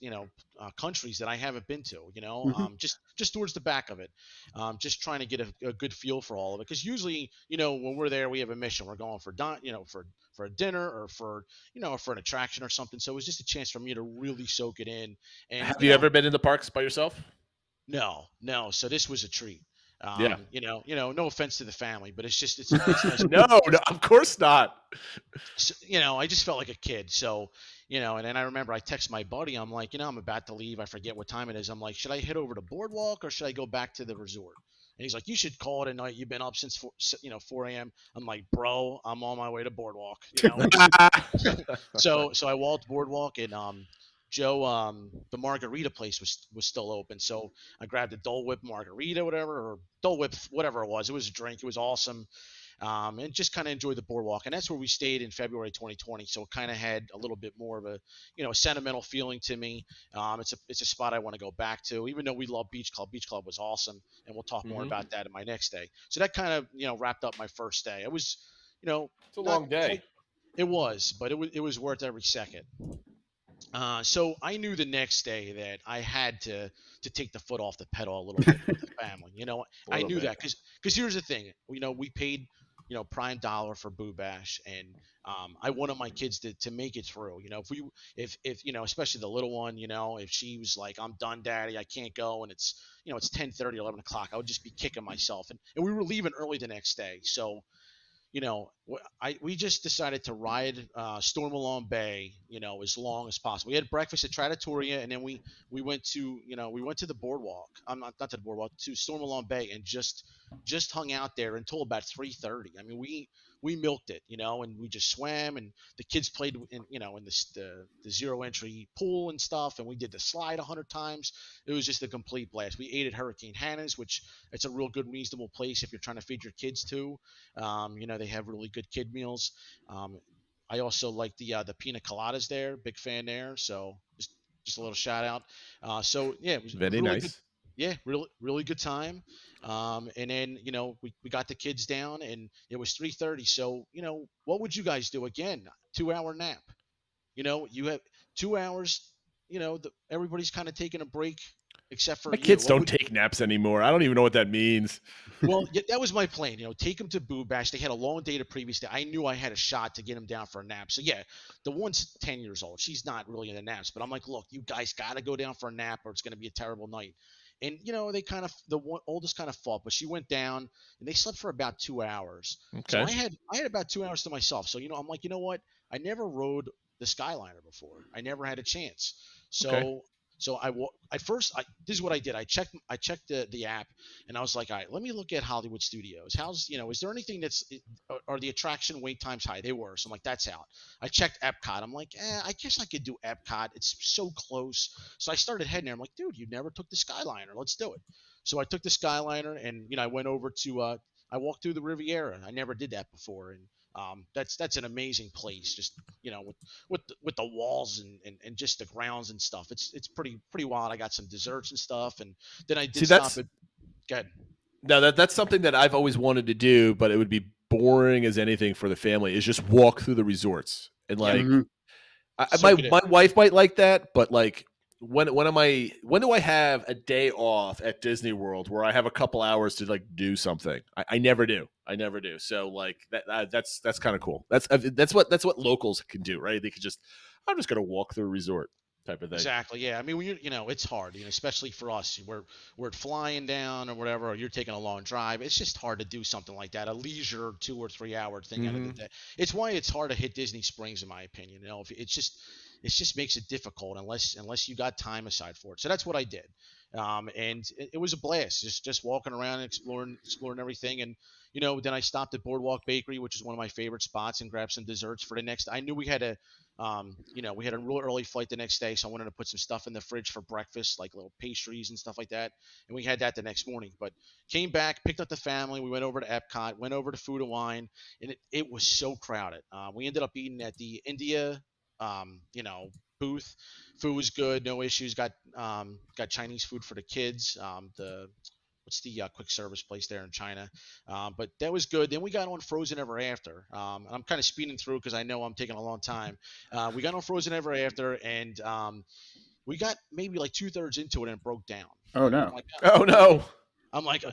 countries that I haven't been to, just towards the back of it, just trying to get a good feel for all of it. Because usually, when we're there, we have a mission. We're going for a dinner or for an attraction or something. So it was just a chance for me to really soak it in. And Have you ever been in the parks by yourself? no, no. So this was a treat. Yeah. No offense to the family, but it's nice. No, of course not. So, I just felt like a kid. So, and then I remember I text my buddy. I'm like, I'm about to leave. I forget what time it is. I'm like, should I head over to Boardwalk or should I go back to the resort? And he's like, you should call it a night. You've been up since 4 a.m. I'm like, bro, I'm on my way to Boardwalk. So I walked Boardwalk, and Joe, the margarita place was still open. So I grabbed a Dole Whip margarita, whatever, or Dole Whip, whatever it was. It was a drink. It was awesome. And just kind of enjoyed the boardwalk. And that's where we stayed in February 2020. So it kind of had a little bit more of a sentimental feeling to me. It's a spot I want to go back to, even though we love Beach Club. Beach Club was awesome, and we'll talk more about that in my next day. So that kind of wrapped up my first day. It was It's a long day. It was, but it was worth every second. So I knew the next day that I had to take the foot off the pedal a little bit with the family. I knew that because here's the thing. We paid prime dollar for Boo Bash, and I wanted my kids to make it through. If especially the little one, if she was like, I'm done, Daddy, I can't go, and it's 10:30, 11 o'clock, I would just be kicking myself. And we were leaving early the next day, so we just decided to ride Stormalong Bay, as long as possible. We had breakfast at Trattoria, and then we went to the boardwalk. I'm not to the boardwalk, to Stormalong Bay, and just hung out there until about 3:30. I mean, we milked it, and we just swam, and the kids played in the zero entry pool and stuff, and we did the slide 100 times. It was just a complete blast. We ate at Hurricane Hannah's, which it's a real good, reasonable place if you're trying to feed your kids too. They have really good kid meals. I also like the pina coladas there. Big fan there. So just a little shout out. So yeah, it was Very really nice. good. Yeah, really, really good time. And then, we got the kids down, and it was 3:30. So, what would you guys do again? 2-hour nap. You have 2 hours, everybody's kind of taking a break except for My you. kids don't take naps anymore. I don't even know what that means. Well, yeah, that was my plan. Take them to Boo Bash. They had a long day the previous day. I knew I had a shot to get them down for a nap. So yeah, the one's 10 years old. She's not really into naps, but I'm like, look, you guys got to go down for a nap, or it's going to be a terrible night. And they oldest kind of fought, but she went down, and they slept for about 2 hours. So Okay. I had about 2 hours to myself. So I'm like, you know what? I never rode the Skyliner before. I never had a chance. So Okay. so at first, this is what I did. I checked the app, and I was like, all right, let me look at Hollywood Studios. Is there anything are the attraction wait times high? They were. So I'm like, that's out. I checked Epcot. I'm like, I guess I could do Epcot. It's so close. So I started heading there. I'm like, dude, you never took the Skyliner. Let's do it. So I took the Skyliner, and I went over to I walked through the Riviera. I never did that before, and that's an amazing place. Just with the walls and just the grounds and stuff. It's pretty wild. I got some desserts and stuff, and then I did stop at. Go ahead. No, that's something that I've always wanted to do, but it would be boring as anything for the family. Is just walk through the resorts and like. Mhm. My wife might like that, but like when do I have a day off at Disney World where I have a couple hours to like do something? I never do. So like that's kind of cool. That's what locals can do, right? They could I'm just gonna walk through a resort. type of thing. Exactly. Yeah. I mean, when it's hard, especially for us. We're flying down or whatever, or you're taking a long drive. It's just hard to do something like that, a leisure 2 or 3 hour thing out of the day. It's why it's hard to hit Disney Springs, in my opinion. If it just makes it difficult unless you got time aside for it. So that's what I did. And it was a blast, just walking around and exploring everything. And then I stopped at Boardwalk Bakery, which is one of my favorite spots, and grabbed some desserts for the next. I knew we had we had a real early flight the next day, so I wanted to put some stuff in the fridge for breakfast, like little pastries and stuff like that. And we had that the next morning. But came back, picked up the family. We went over to EPCOT, went over to Food and Wine, and it was so crowded. We ended up eating at the India, booth. Food was good, no issues. Got Chinese food for the kids. What's the quick service place there in China? But that was good. Then we got on Frozen Ever After. And I'm kind of speeding through because I know I'm taking a long time. We got on Frozen Ever After, and we got maybe like 2/3 into it and it broke down. Oh no! I'm like, Oh no! I'm like,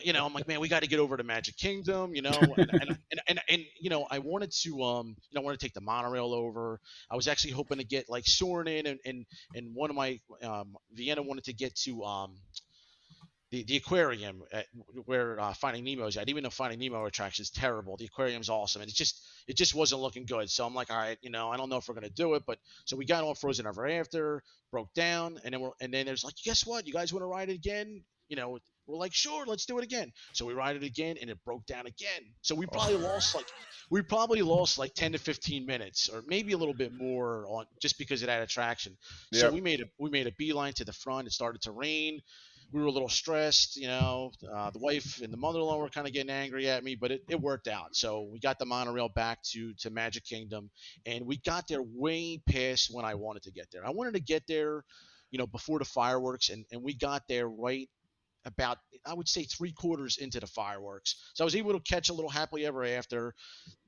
man, we got to get over to Magic Kingdom, and I wanted to, I wanted to take the monorail over. I was actually hoping to get like Soarin' and one of my, Vienna wanted to get to, the aquarium where Finding Nemo's at. Even though Finding Nemo attraction is terrible, the aquarium's awesome, and it just wasn't looking good. So I'm like, all right, I don't know if we're gonna do it, but so we got on Frozen Ever After, broke down, and then there's like, guess what? You guys want to ride it again? We're like, sure, let's do it again. So we ride it again, and it broke down again. So we probably lost like 10 to 15 minutes, or maybe a little bit more on just because of that attraction. Yep. So we made a beeline to the front. It started to rain. We were a little stressed, the wife and the mother-in-law were kind of getting angry at me, but it worked out. So we got the monorail back to Magic Kingdom, and we got there way past when I wanted to get there. I wanted to get there, before the fireworks, and we got there right about, I would say, 3/4 into the fireworks. So I was able to catch a little Happily Ever After.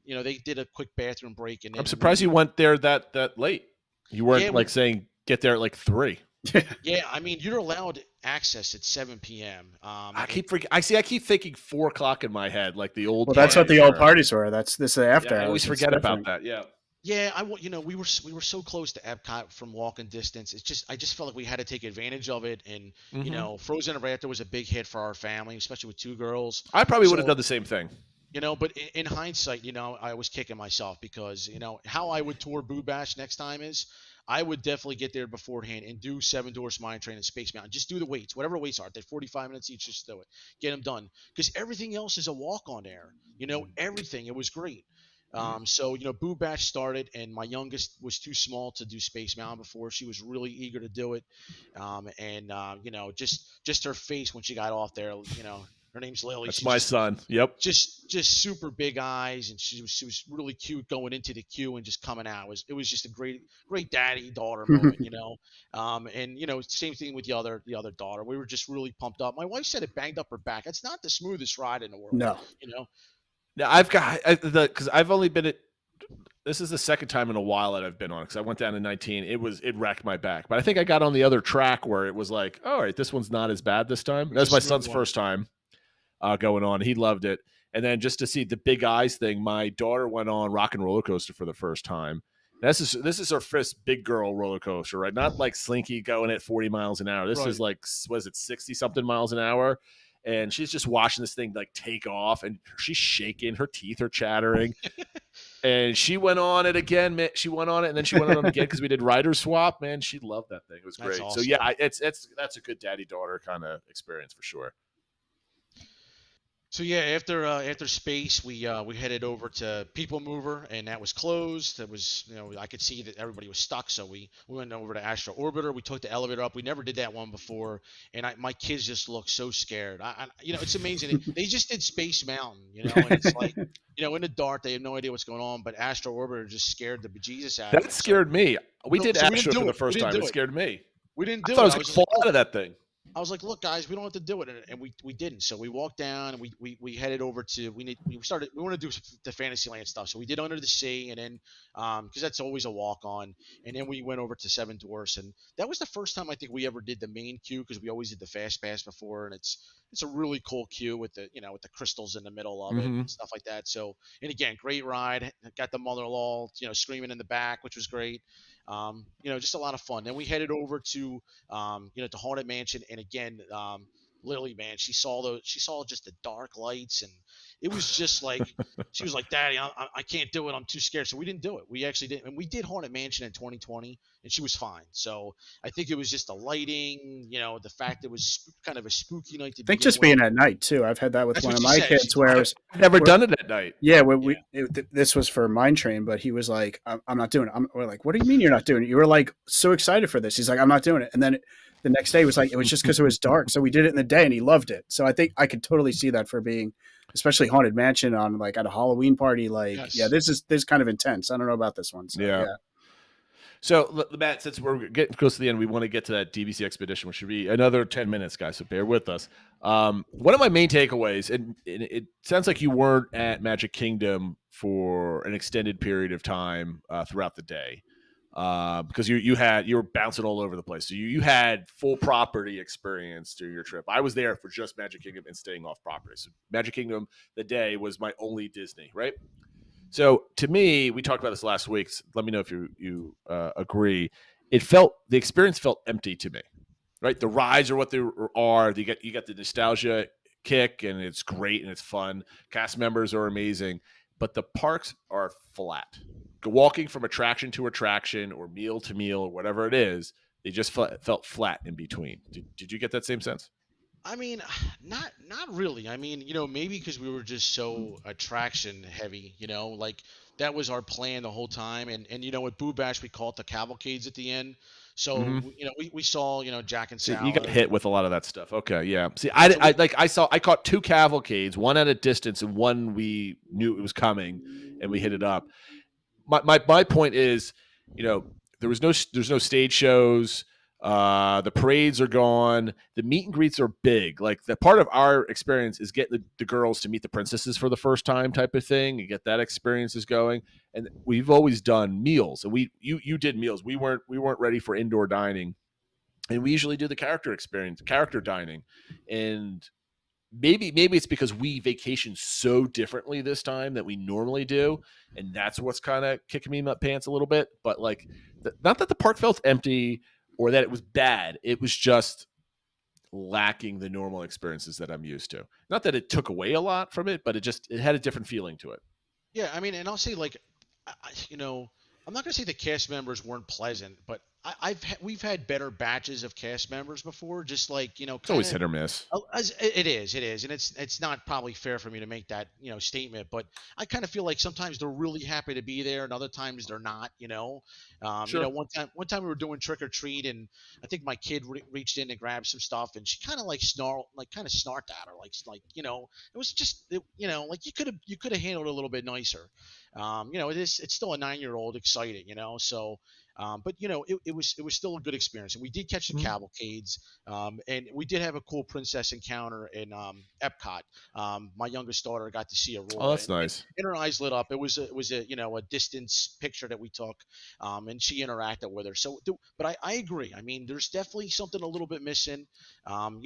They did a quick bathroom break. And then I'm surprised you went there that late. You weren't saying get there at like 3. Yeah, I mean, you're allowed access at 7 p.m. I keep thinking 4 o'clock in my head, like the old. Well, that's what the old parties were. That's this after. I always forget about that. Yeah. Yeah, we were so close to Epcot from walking distance. I just felt like we had to take advantage of it, and Frozen Ever After was a big hit for our family, especially with 2 girls. I probably would have done the same thing. But in hindsight, I was kicking myself because how I would tour Boo Bash next time is I would definitely get there beforehand and do 7 Dwarfs Mine Train and Space Mountain. Just do the weights, whatever weights are. They're 45 minutes each. Just do it. Get them done. Because everything else is a walk on there. Everything. It was great. So, Boo Bash started, and my youngest was too small to do Space Mountain before. She was really eager to do it. Just her face when she got off there, her name's Lily. That's my son. Yep. Just super big eyes, and she was really cute going into the queue and just coming out. It was just a great daddy daughter moment, same thing with the other daughter. We were just really pumped up. My wife said it banged up her back. It's not the smoothest ride in the world. No. Now because I've only been at. This is the second time in a while that I've been on, because I went down in 19. It wrecked my back, but I think I got on the other track where it was like, all right, this one's not as bad this time. That was my son's first time going on. He loved it. And then just to see the big eyes thing, my daughter went on Rock and Roller Coaster for the first time. This is her first big girl roller coaster, right? Not like Slinky going at 40 miles an hour. This is like, was it 60 something miles an hour? And she's just watching this thing like take off, and she's shaking, her teeth are chattering. And she went on it again, man. She went on it, and then she went on it again because we did rider swap. Man, she loved that thing. It was great. Awesome. So yeah, that's a good daddy daughter kind of experience for sure. So yeah, after Space, we headed over to People Mover, and that was closed. It was, I could see that everybody was stuck, so we went over to Astro Orbiter. We took the elevator up. We never did that one before, and my kids just looked so scared. It's amazing. They just did Space Mountain, and it's like, in the dark, they have no idea what's going on, but Astro Orbiter just scared the bejesus out of them. That scared me. We did Astro for the first time. It scared me. We didn't do it. I thought I was going to fall out of that thing. I was like, look, guys, we don't have to do it, and we didn't. So we walked down, and we headed over to we want to do the Fantasyland stuff. So we did Under the Sea, and then because that's always a walk on, and then we went over to 7 Dwarfs, and that was the first time I think we ever did the main queue, because we always did the Fast Pass before, and it's a really cool queue with the with the crystals in the middle of it and stuff like that. So, and again, great ride. Got the mother-in-law screaming in the back, which was great. just a lot of fun. Then we headed over to to Haunted Mansion, and again, Lily, man, she saw just the dark lights, and it was just like she was like, "Daddy, I can't do it. I'm too scared." So we didn't do it. We actually didn't, and we did Haunted Mansion in 2020, and she was fine. So I think it was just the lighting, the fact it was kind of a spooky night to I think begin just with. being at night too. I've had that with That's one what of she my said. kids She's where like, I was I've never done it at night. yeah, this was for Mine Train, but he was like, I'm not doing it. We're like, what do you mean you're not doing it? You were like so excited for this. He's like, I'm not doing it. And then the next day was like, it was just because it was dark. So we did it in the day and he loved it. So I think I could totally see that for being, especially Haunted Mansion on like at a Halloween party. Like, Yes. yeah, this is kind of intense. I don't know about this one. So, Yeah. So, Matt, since we're getting close to the end, we want to get to that DVC expedition, which should be another 10 minutes, guys, so bear with us. One of my main takeaways, and it sounds like you weren't at Magic Kingdom for an extended period of time throughout the day, because you were bouncing all over the place. So you had full property experience during your trip. I was there for just Magic Kingdom and staying off property. So Magic Kingdom, the day, was my only Disney, right? So to me, we talked about this last week. So let me know if you agree. The experience felt empty to me, right? The rides are what they are. You get the nostalgia kick, and it's great and it's fun. Cast members are amazing, but the parks are flat. Walking from attraction to attraction or meal to meal or whatever it is, they just felt flat in between. Did you get that same sense? I mean, not really. I mean, maybe because we were just so attraction heavy, like that was our plan the whole time. And at Boo Bash we call it the cavalcades at the end. So Mhm. we saw Jack and See, Salad. you got hit with a lot of that stuff. Okay, yeah. See, So I caught two cavalcades, one at a distance and one we knew it was coming, and we hit it up. My point is, there's no stage shows. The parades are gone. The meet and greets are big. Like, the part of our experience is getting the girls to meet the princesses for the first time, type of thing, and get that experience is going. And we've always done meals, and you did meals. We weren't ready for indoor dining, and we usually do the character dining, and maybe it's because we vacation so differently this time that we normally do, and that's what's kind of kicking me in my pants a little bit. But like, not that the park felt empty or that it was bad, it was just lacking the normal experiences that I'm used to. Not that it took away a lot from it, but it had a different feeling to it. Yeah, I mean, and I'll say, like, I'm not gonna say the cast members weren't pleasant, but we've had better batches of cast members before. Just like, It's always hit or miss. It is, and it's not probably fair for me to make that statement, but I kind of feel like sometimes they're really happy to be there, and other times they're not. Sure. One time we were doing trick or treat, and I think my kid reached in and grabbed some stuff, and she kind of like kind of snarked at her, it was just like you could have handled it a little bit nicer. It's still a 9-year-old excited, so. But it was still a good experience, and we did catch the cavalcades, and we did have a cool princess encounter in EPCOT. My youngest daughter got to see Aurora. Oh, that's nice. And her eyes lit up. It was a distance picture that we took, and she interacted with her. So, but I agree. I mean, there's definitely something a little bit missing, and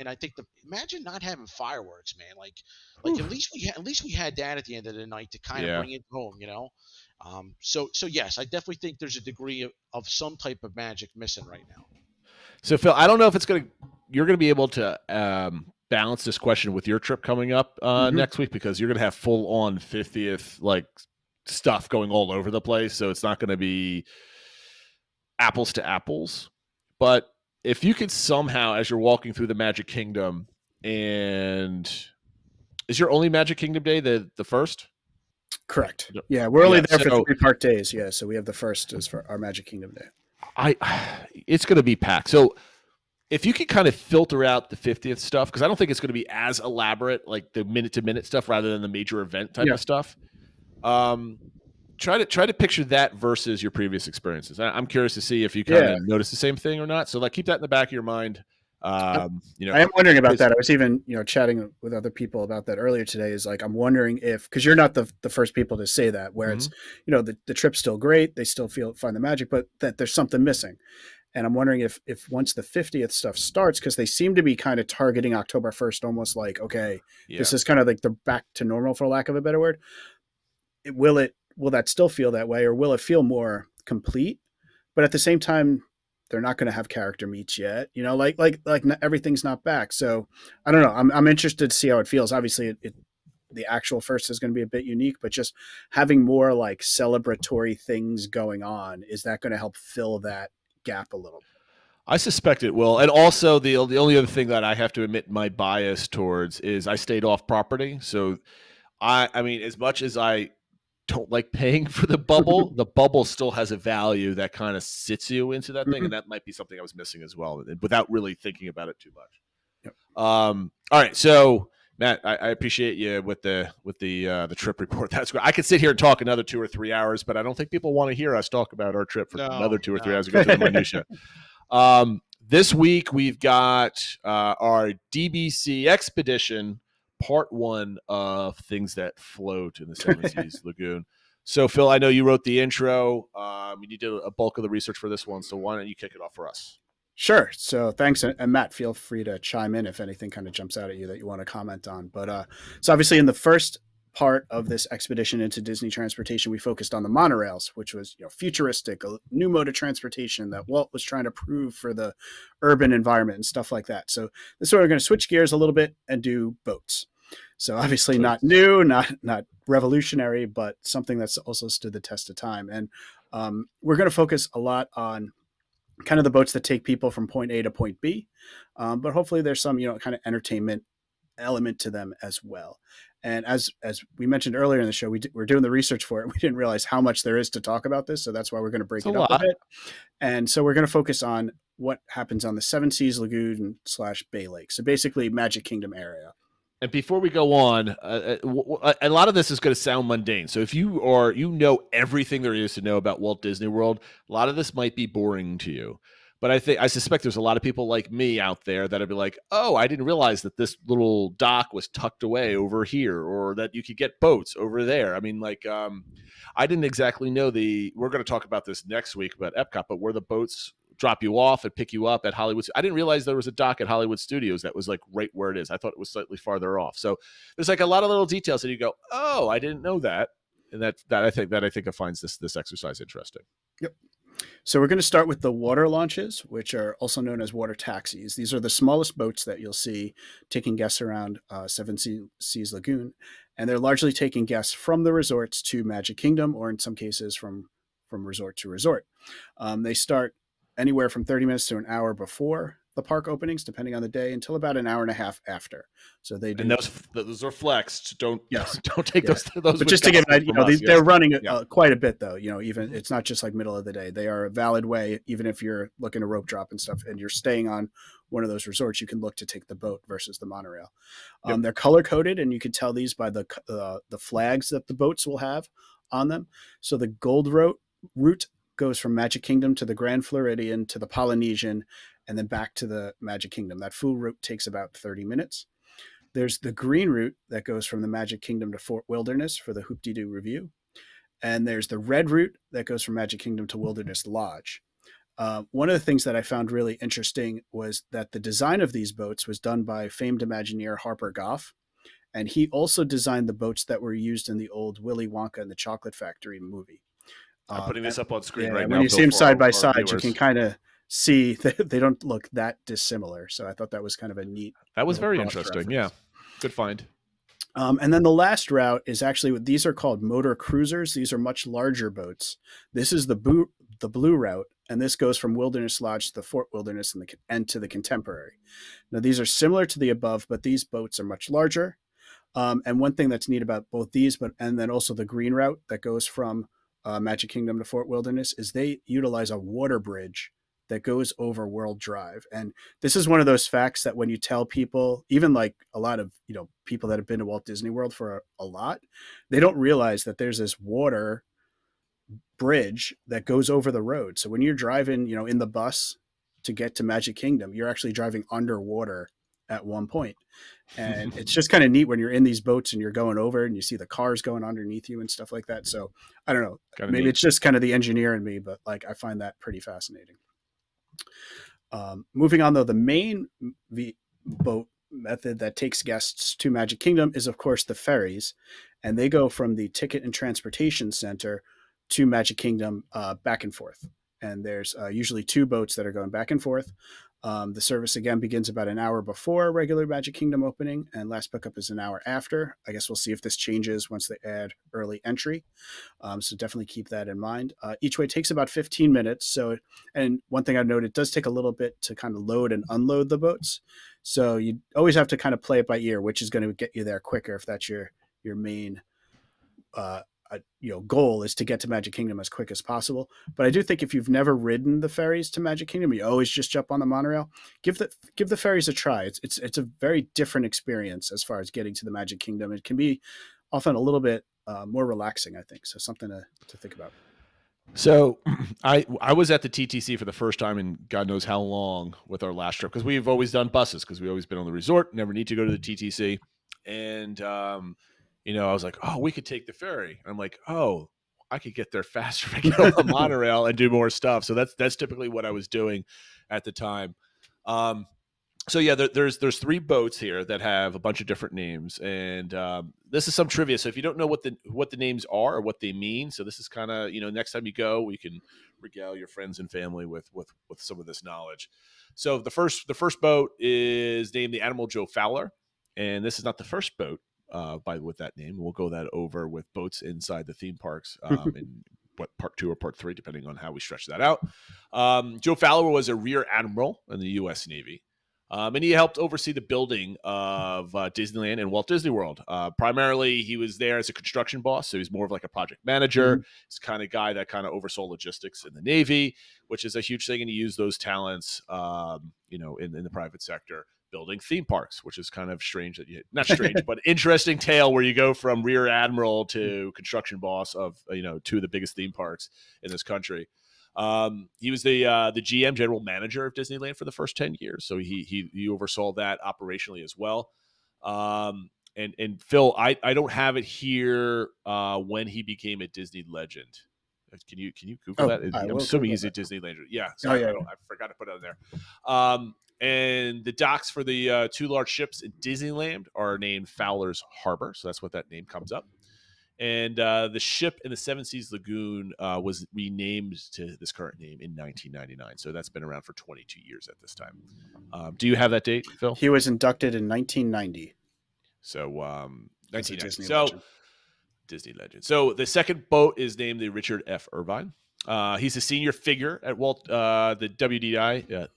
I think imagine not having fireworks, man. Like at least we had that at the end of the night to kind of bring it home, So yes, I definitely think there's a degree of some type of magic missing right now. So Phil, I don't know if you're going to be able to balance this question with your trip coming up next week, because you're going to have full on 50th like stuff going all over the place. So it's not going to be apples to apples. But if you could somehow, as you're walking through the Magic Kingdom, and is your only Magic Kingdom day the first? Correct. Yeah, we're only there for 3 park days. Yeah, so we have the first as for our Magic Kingdom day. It's going to be packed. So if you could kind of filter out the 50th stuff, because I don't think it's going to be as elaborate, like the minute-to-minute stuff, rather than the major event type of stuff. Try to picture that versus your previous experiences. I'm curious to see if you kind of notice the same thing or not. So like, keep that in the back of your mind. I am wondering about that. I was even, chatting with other people about that earlier today. Is like, I'm wondering if, because you're not the first people to say that, where it's, the trip's still great, they still find the magic, but that there's something missing. And I'm wondering if once the 50th stuff starts, because they seem to be kind of targeting October 1st, almost like, okay, this is kind of like the back to normal, for lack of a better word. Will that still feel that way, or will it feel more complete? but at the same time, they're not going to have character meets yet. You know, like everything's not back. So I don't know. I'm interested to see how it feels. Obviously, the actual first is going to be a bit unique, but just having more like celebratory things going on, is that going to help fill that gap a little? I suspect it will. And also the only other thing that I have to admit my bias towards is I stayed off property. So I mean, as much as I don't like paying for the bubble still has a value that kind of sits you into that thing. And that might be something I was missing as well, without really thinking about it too much. Yep. All right. So Matt, I appreciate you with the trip report. That's great. I could sit here and talk another 2 or 3 hours, but I don't think people want to hear us talk about our trip for another 2 or 3 hours to go through the minutia. This week we've got our DBC expedition, part 1 of things that float in the Seven Seas Lagoon. So Phil, I know you wrote the intro. You did a bulk of the research for this one. So why don't you kick it off for us? Sure. So thanks. And Matt, feel free to chime in if anything kind of jumps out at you that you want to comment on. But so obviously in the first part of this expedition into Disney transportation, we focused on the monorails, which was, you know, futuristic, a new mode of transportation that Walt was trying to prove for the urban environment and stuff like that. So this is where we're going to switch gears a little bit and do boats. So obviously not new, not revolutionary, but something that's also stood the test of time. And we're going to focus a lot on kind of the boats that take people from point A to point B. But hopefully there's some, you know, kind of entertainment element to them as well. And as we mentioned earlier in the show, we're doing the research for it. We didn't realize how much there is to talk about this. So that's why we're going to break it up a bit. And so we're going to focus on what happens on the Seven Seas Lagoon / Bay Lake. So basically Magic Kingdom area. And before we go on, a lot of this is going to sound mundane. So if you know everything there is to know about Walt Disney World, a lot of this might be boring to you. But I suspect there's a lot of people like me out there that'll be like, oh, I didn't realize that this little dock was tucked away over here, or that you could get boats over there. I mean, like, I didn't exactly know we're going to talk about this next week about EPCOT, but where the boats drop you off and pick you up at Hollywood. I didn't realize there was a dock at Hollywood Studios that was like right where it is. I thought it was slightly farther off. So there's like a lot of little details that you go, oh, I didn't know that. And that I think it finds this exercise interesting. Yep. So we're going to start with the water launches, which are also known as water taxis. These are the smallest boats that you'll see taking guests around Seven Seas Lagoon. And they're largely taking guests from the resorts to Magic Kingdom, or in some cases from resort to resort. They start anywhere from 30 minutes to an hour before the park openings, depending on the day, until about an hour and a half after. So they do. And those are flexed. Don't take those. But just to give an idea, they're running quite a bit, though. You know, even it's not just like middle of the day. They are a valid way, even if you're looking to rope drop and stuff, and you're staying on one of those resorts, you can look to take the boat versus the monorail. They're color coded, and you can tell these by the flags that the boats will have on them. So the gold route goes from Magic Kingdom to the Grand Floridian to the Polynesian, and then back to the Magic Kingdom. That full route takes about 30 minutes. There's the green route that goes from the Magic Kingdom to Fort Wilderness for the Hoop-Dee-Doo Review. And there's the red route that goes from Magic Kingdom to Wilderness Lodge. One of the things that I found really interesting was that the design of these boats was done by famed Imagineer Harper Goff. And he also designed the boats that were used in the old Willy Wonka and the Chocolate Factory movie. I'm putting this up on screen right now. When you see them side by side, you can kind of see that they don't look that dissimilar. So I thought that was kind of a neat. That was very interesting. Yeah. Good find. And then the last route is actually these are called motor cruisers. These are much larger boats. This is the blue route, and this goes from Wilderness Lodge to the Fort Wilderness and to the Contemporary. Now these are similar to the above, but these boats are much larger. And one thing that's neat about both these, and then also the green route that goes from Magic Kingdom to Fort Wilderness, is they utilize a water bridge that goes over World Drive. And this is one of those facts that when you tell people, even like a lot of, people that have been to Walt Disney World for a lot, they don't realize that there's this water bridge that goes over the road. So when you're driving, in the bus to get to Magic Kingdom, you're actually driving underwater at one point. And it's just kind of neat when you're in these boats and you're going over and you see the cars going underneath you and stuff like that. So I don't know, maybe it's just kind of the engineer in me, but like, I find that pretty fascinating. Moving on though, the main boat method that takes guests to Magic Kingdom is of course the ferries, and they go from the Ticket and Transportation Center to Magic Kingdom back and forth. and there's usually 2 boats that are going back and forth. The service again begins about an hour before regular Magic Kingdom opening, and last pickup is an hour after. I guess we'll see if this changes once they add early entry. So definitely keep that in mind. Each way takes about 15 minutes. So, and one thing I've noted, it does take a little bit to kind of load and unload the boats. So you always have to kind of play it by ear, which is going to get you there quicker if that's your main goal is to get to Magic Kingdom as quick as possible. But I do think if you've never ridden the ferries to Magic Kingdom, you always just jump on the monorail. Give the ferries a try. It's a very different experience as far as getting to the Magic Kingdom. It can be often a little bit more relaxing, I think. So something to think about. So I was at the TTC for the first time in God knows how long with our last trip, because we've always done buses because we've always been on the resort, never need to go to the TTC. And I was like, oh, we could take the ferry. I'm like, oh, I could get there faster if I get on the monorail and do more stuff. So that's typically what I was doing at the time. So yeah, there's 3 boats here that have a bunch of different names, and this is some trivia. So if you don't know what the names are or what they mean, so this is kind of next time you go, we can regale your friends and family with some of this knowledge. So the first boat is named the Admiral Joe Fowler, and this is not the first boat with that name. We'll go that over with boats inside the theme parks in part 2 or part 3, depending on how we stretch that out. Joe Fowler was a rear admiral in the U.S. Navy. And he helped oversee the building of Disneyland and Walt Disney World. Primarily, he was there as a construction boss, so he's more of like a project manager. Mm-hmm. He's the kind of guy that kind of oversaw logistics in the Navy, which is a huge thing, and he used those talents, in the private sector, building theme parks, which is kind of strange not strange, but interesting tale where you go from rear admiral to construction boss of 2 of the biggest theme parks in this country. He was the GM, general manager of Disneyland for the first 10 years. So he oversaw that operationally as well. And Phil, I don't have it here when he became a Disney legend. Can you Google that? I'm assuming he's a Disney legend. Yeah. Sorry, I forgot to put it on there. And the docks for the 2 large ships in Disneyland are named Fowler's Harbor. So that's what that name comes up. And the ship in the Seven Seas Lagoon was renamed to this current name in 1999. So that's been around for 22 years at this time. Do you have that date, Phil? He was inducted in 1990. So 1990. Legend. Disney legend. So the second boat is named the Richard F. Irvine. He's a senior figure at the WDI,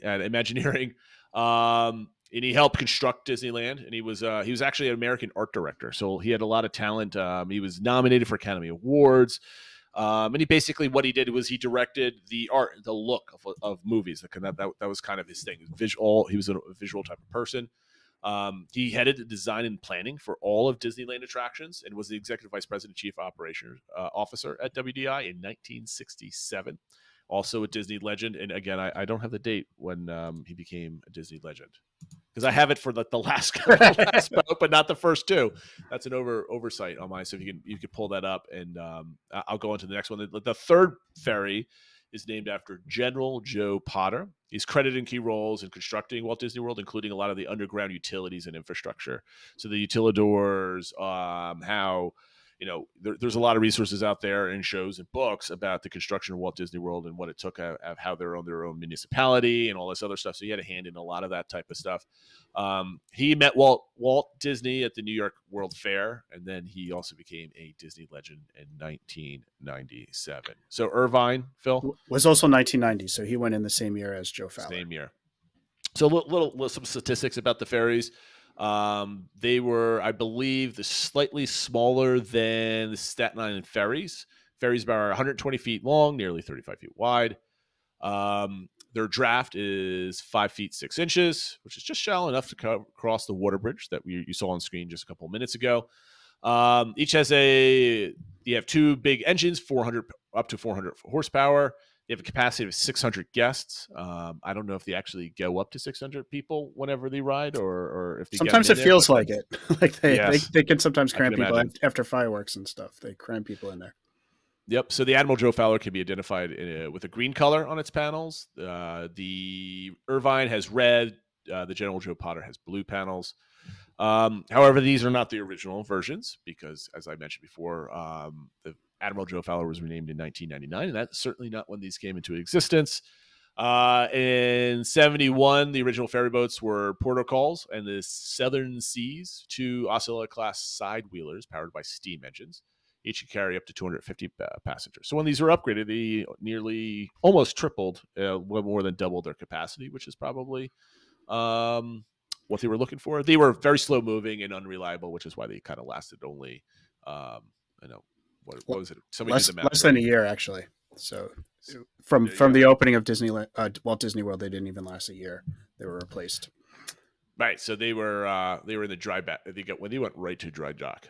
at Imagineering. And he helped construct Disneyland, and he was actually an American art director, so he had a lot of talent. He was nominated for Academy Awards, and what he did was he directed the art, the look of movies. That was kind of his thing. He was a visual type of person. He headed the design and planning for all of Disneyland attractions, and was the executive vice president, chief operations officer at WDI in 1967. Also a Disney legend, and again, I don't have the date when he became a Disney legend, because I have it for the last boat, but not the first 2. That's an oversight on mine. So if you can pull that up, and I'll go on to the next one. The third ferry is named after General Joe Potter. He's credited in key roles in constructing Walt Disney World, including a lot of the underground utilities and infrastructure. So the utilidors, how there's a lot of resources out there and shows and books about the construction of Walt Disney World and what it took, of how they're on their own municipality and all this other stuff. So he had a hand in a lot of that type of stuff. He met Walt Disney at the New York World Fair, and then he also became a Disney legend in 1997. So Irvine, Phil? Was also 1990, so he went in the same year as Joe Fowler. Same year. So some statistics about the ferries. They were, I believe, slightly smaller than the Staten Island ferries. Ferries about 120 feet long, nearly 35 feet wide. Their draft is 5 feet 6 inches, which is just shallow enough to cross the water bridge that you saw on screen just a couple of minutes ago. Each has you have 2 big engines, up to 400 horsepower. They have a capacity of 600 guests. I don't know if they actually go up to 600 people whenever they ride, or if they sometimes it feels like it. Like they can sometimes cram people imagine. After fireworks and stuff. They cram people in there. Yep. So the Admiral Joe Fowler can be identified with a green color on its panels. The Irvine has red. The General Joe Potter has blue panels. However, these are not the original versions because, as I mentioned before, the Admiral Joe Fowler was renamed in 1999, and that's certainly not when these came into existence. In 71, the original ferry boats were portocals and the Southern Seas, 2 Osceola-class side wheelers powered by steam engines. Each could carry up to 250 passengers. So when these were upgraded, they nearly almost tripled, more than doubled their capacity, which is probably what they were looking for. They were very slow moving and unreliable, which is why they kind of lasted only, what was it? Somebody did the math. Less than a year, actually. So from the opening of Disneyland, Walt Disney World, they didn't even last a year. They were replaced. Right, so they were in the dry back. They went right to dry dock,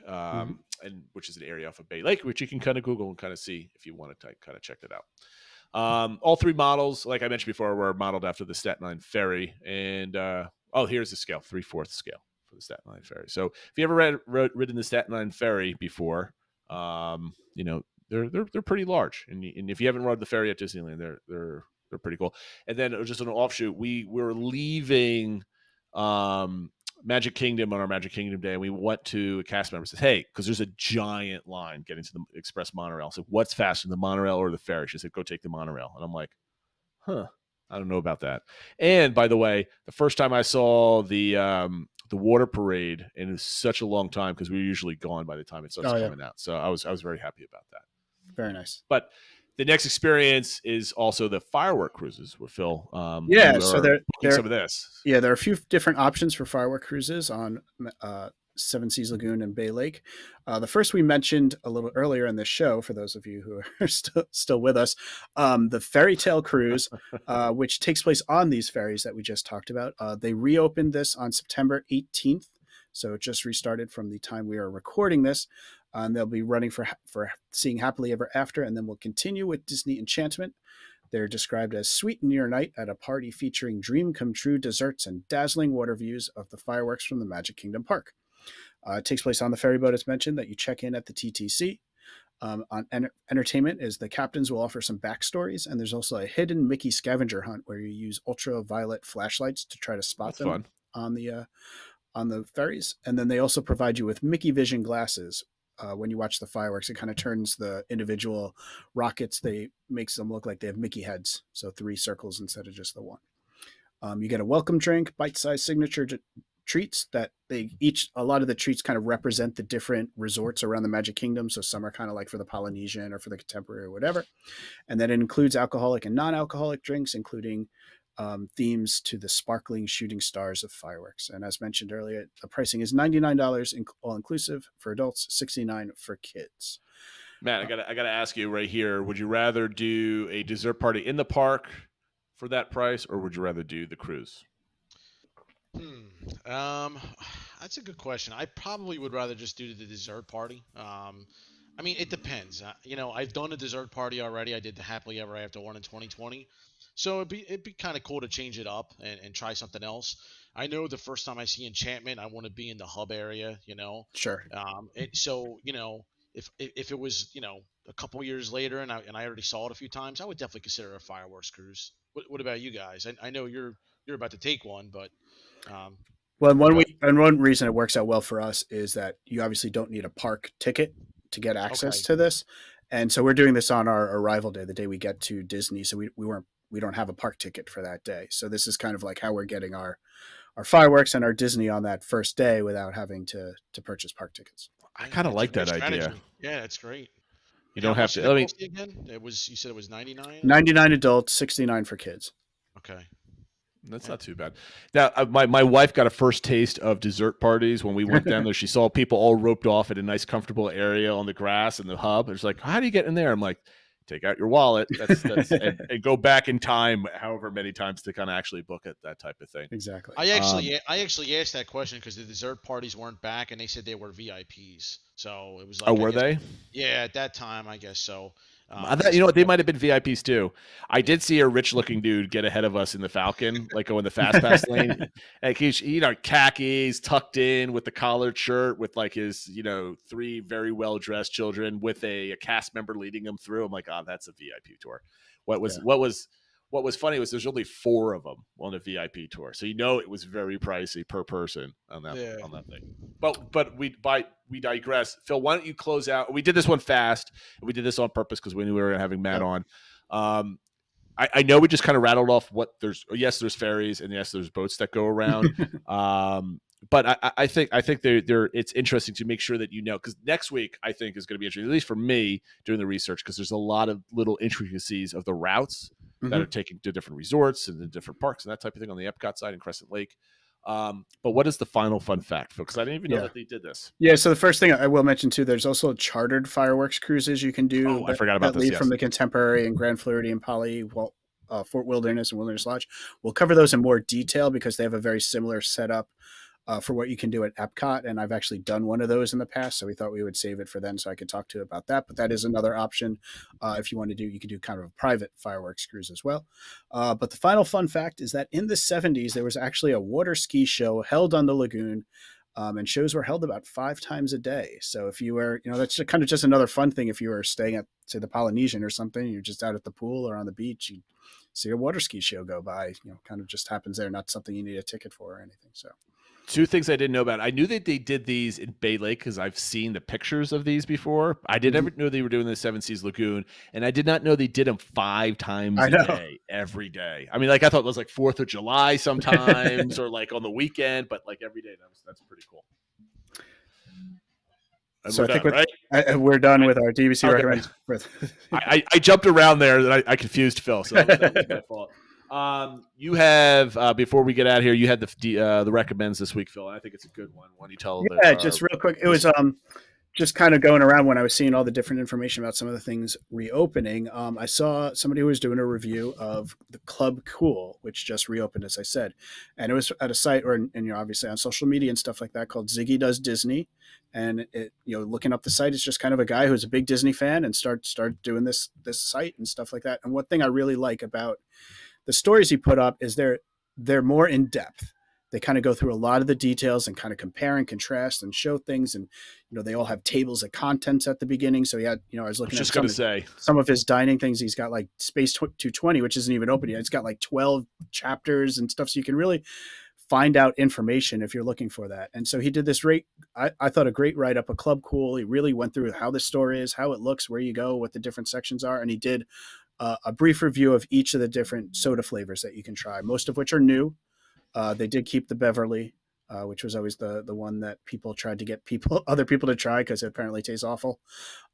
and which is an area off of Bay Lake, which you can kind of Google and kind of see if you want to kind of check that out. All 3 models, like I mentioned before, were modeled after the Staten Island Ferry, and here's the scale, 3/4 scale for the Staten Island Ferry. So if you ever ridden the Staten Island Ferry before, they're pretty large, and if you haven't rode the ferry at Disneyland, they're pretty cool. And then just an offshoot, we were leaving Magic Kingdom on our Magic Kingdom day, and we went to a cast member and said, "Hey," because there's a giant line getting to the express monorail. So what's faster, the monorail or the ferry? She said, "Go take the monorail." And I'm like, "Huh, I don't know about that." And by the way, the first time I saw the water parade, and it was such a long time because we were usually gone by the time it starts coming out. So I was very happy about that. Very nice. But the next experience is also the firework cruises, where Phil, so there some of this. Yeah, there are a few different options for firework cruises on Seven Seas Lagoon and Bay Lake. The first we mentioned a little earlier in this show, for those of you who are still with us, the FerryTale cruise, which takes place on these ferries that we just talked about. They reopened this on September 18th, so it just restarted from the time we are recording this. And they'll be running for Seeing Happily Ever After, and then we'll continue with Disney Enchantment. They're described as sweet and near night at a party featuring dream come true desserts and dazzling water views of the fireworks from the Magic Kingdom Park. It takes place on the ferry boat, as mentioned, that you check in at the TTC. On entertainment is the captains will offer some backstories, and there's also a hidden Mickey scavenger hunt where you use ultraviolet flashlights to try to spot them on the ferries. And then they also provide you with Mickey Vision glasses. When you watch the fireworks, it kind of turns the individual rockets, makes them look like they have Mickey heads. So 3 circles instead of just the 1. You get a welcome drink, bite-sized signature treats that a lot of the treats kind of represent the different resorts around the Magic Kingdom. So some are kind of like for the Polynesian or for the Contemporary or whatever. And then it includes alcoholic and non-alcoholic drinks, including themes to the sparkling shooting stars of fireworks. And as mentioned earlier, the pricing is $99 all inclusive for adults, $69 for kids. Matt, I gotta ask you right here: would you rather do a dessert party in the park for that price, or would you rather do the cruise? That's a good question. I probably would rather just do the dessert party. I mean, it depends. I've done a dessert party already. I did the Happily Ever After one in 2020. So it'd be kind of cool to change it up and try something else. I know the first time I see Enchantment, I want to be in the hub area, Sure. If it was, a couple years later and I already saw it a few times, I would definitely consider a fireworks cruise. What about you guys? I know you're about to take one, but well, one reason it works out well for us is that you obviously don't need a park ticket to get access to this. And so we're doing this on our arrival day, the day we get to Disney. So we don't have a park ticket for that day. So this is kind of like how we're getting our fireworks and our Disney on that first day without having to purchase park tickets. I kind of like that idea. Yeah, that's great. You don't have to. Again? You said it was $99? $99 adults, $69 for kids. Okay. That's not too bad. Now, my wife got a first taste of dessert parties when we went down there. She saw people all roped off at a nice, comfortable area on the grass in the hub. It's like, how do you get in there? I'm like, take out your wallet and go back in time however many times to kind of actually book it, that type of thing. Exactly. I actually asked that question because the dessert parties weren't back and they said they were VIPs. So it was like, were they? Yeah, at that time, I guess so. I thought, they might have been VIPs too. I did see a rich-looking dude get ahead of us in the Falcon, like going the fast pass lane. Like he's, khakis, tucked in with the collared shirt, with like his, 3 very well-dressed children with a cast member leading him through. I'm like, oh, that's a VIP tour. What was what was funny was there's only 4 of them on the VIP tour, so it was very pricey per person on that thing. But we digress. Phil, why don't you close out? We did this one fast, and we did this on purpose because we knew we were having Matt on. I know we just kind of rattled off what there's. Yes, there's ferries, and yes, there's boats that go around. But I think they're it's interesting to make sure that because next week I think is going to be interesting, at least for me doing the research, because there's a lot of little intricacies of the routes that are taking to different resorts and the different parks and that type of thing on the Epcot side and Crescent Lake. But what is the final fun fact, Phil? Because I didn't even know that they did this. Yeah, so the first thing I will mention too, there's also chartered fireworks cruises you can do. I forgot about this. From the Contemporary and Grand Floridian Poly, Fort Wilderness and Wilderness Lodge. We'll cover those in more detail because they have a very similar setup for what you can do at Epcot. And I've actually done one of those in the past, so we thought we would save it for then so I could talk to you about that. But that is another option. If you want to you can do kind of a private fireworks cruise as well. But the final fun fact is that in the 70s, there was actually a water ski show held on the lagoon. And shows were held about 5 times a day. So if you were, that's kind of just another fun thing. If you were staying at, say, the Polynesian or something, you're just out at the pool or on the beach, you see a water ski show go by, kind of just happens there, not something you need a ticket for or anything. So 2 things I didn't know about. I knew that they did these in Bay Lake because I've seen the pictures of these before. I didn't ever know they were doing the Seven Seas Lagoon, and I did not know they did them 5 times a day, every day. I mean, I thought it was like 4th of July sometimes or like on the weekend, but like every day. That's pretty cool. And so I think we're done with our DVC recommends. I jumped around there and I confused Phil, so that was my fault. You have before we get out of here, you had the recommends this week, Phil. And I think it's a good one. Why don't you tell? Just real quick. It was just kind of going around when I was seeing all the different information about some of the things reopening. I saw somebody who was doing a review of the Club Cool, which just reopened, as I said, and it was at a site and obviously on social media and stuff like that called Ziggy Does Disney. And it, looking up the site, it's just kind of a guy who's a big Disney fan and start doing this site and stuff like that. And one thing I really like about the stories he put up is they're more in depth. They kind of go through a lot of the details and kind of compare and contrast and show things. And, they all have tables of contents at the beginning. So he had, I was looking at some of his dining things. He's got like Space 220, which isn't even open yet. It's got like 12 chapters and stuff. So you can really find out information if you're looking for that. And so he did this I thought a great write-up of Club Cool. He really went through how the store is, how it looks, where you go, what the different sections are. And he did a brief review of each of the different soda flavors that you can try, most of which are new. They did keep the Beverly, which was always the one that people tried to get other people to try because it apparently tastes awful.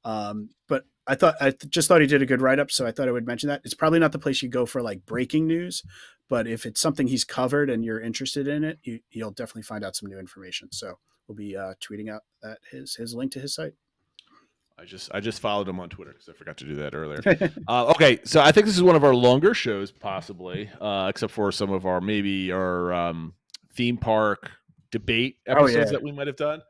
But I just thought he did a good write-up, so I thought I would mention that. It's probably not the place you go for like breaking news, but if it's something he's covered and you're interested in it, you'll definitely find out some new information. So we'll be tweeting out his link to his site. I just followed him on Twitter because I forgot to do that earlier. Okay, so I think this is one of our longer shows, possibly, except for some of our theme park debate episodes that we might have done.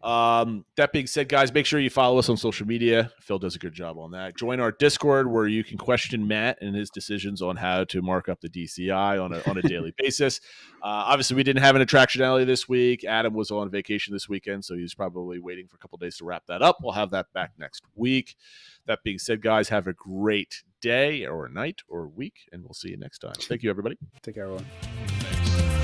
That being said, guys, make sure you follow us on social media. Phil does a good job on that. Join our Discord where you can question Matt and his decisions on how to mark up the DCI on a daily basis. Obviously, we didn't have an attractionality this week. Adam was on vacation this weekend, so he's probably waiting for a couple of days to wrap that up. We'll have that back next week. That being said, guys, have a great day or night or week, and we'll see you next time. Thank you, everybody. Take care, everyone. Thanks.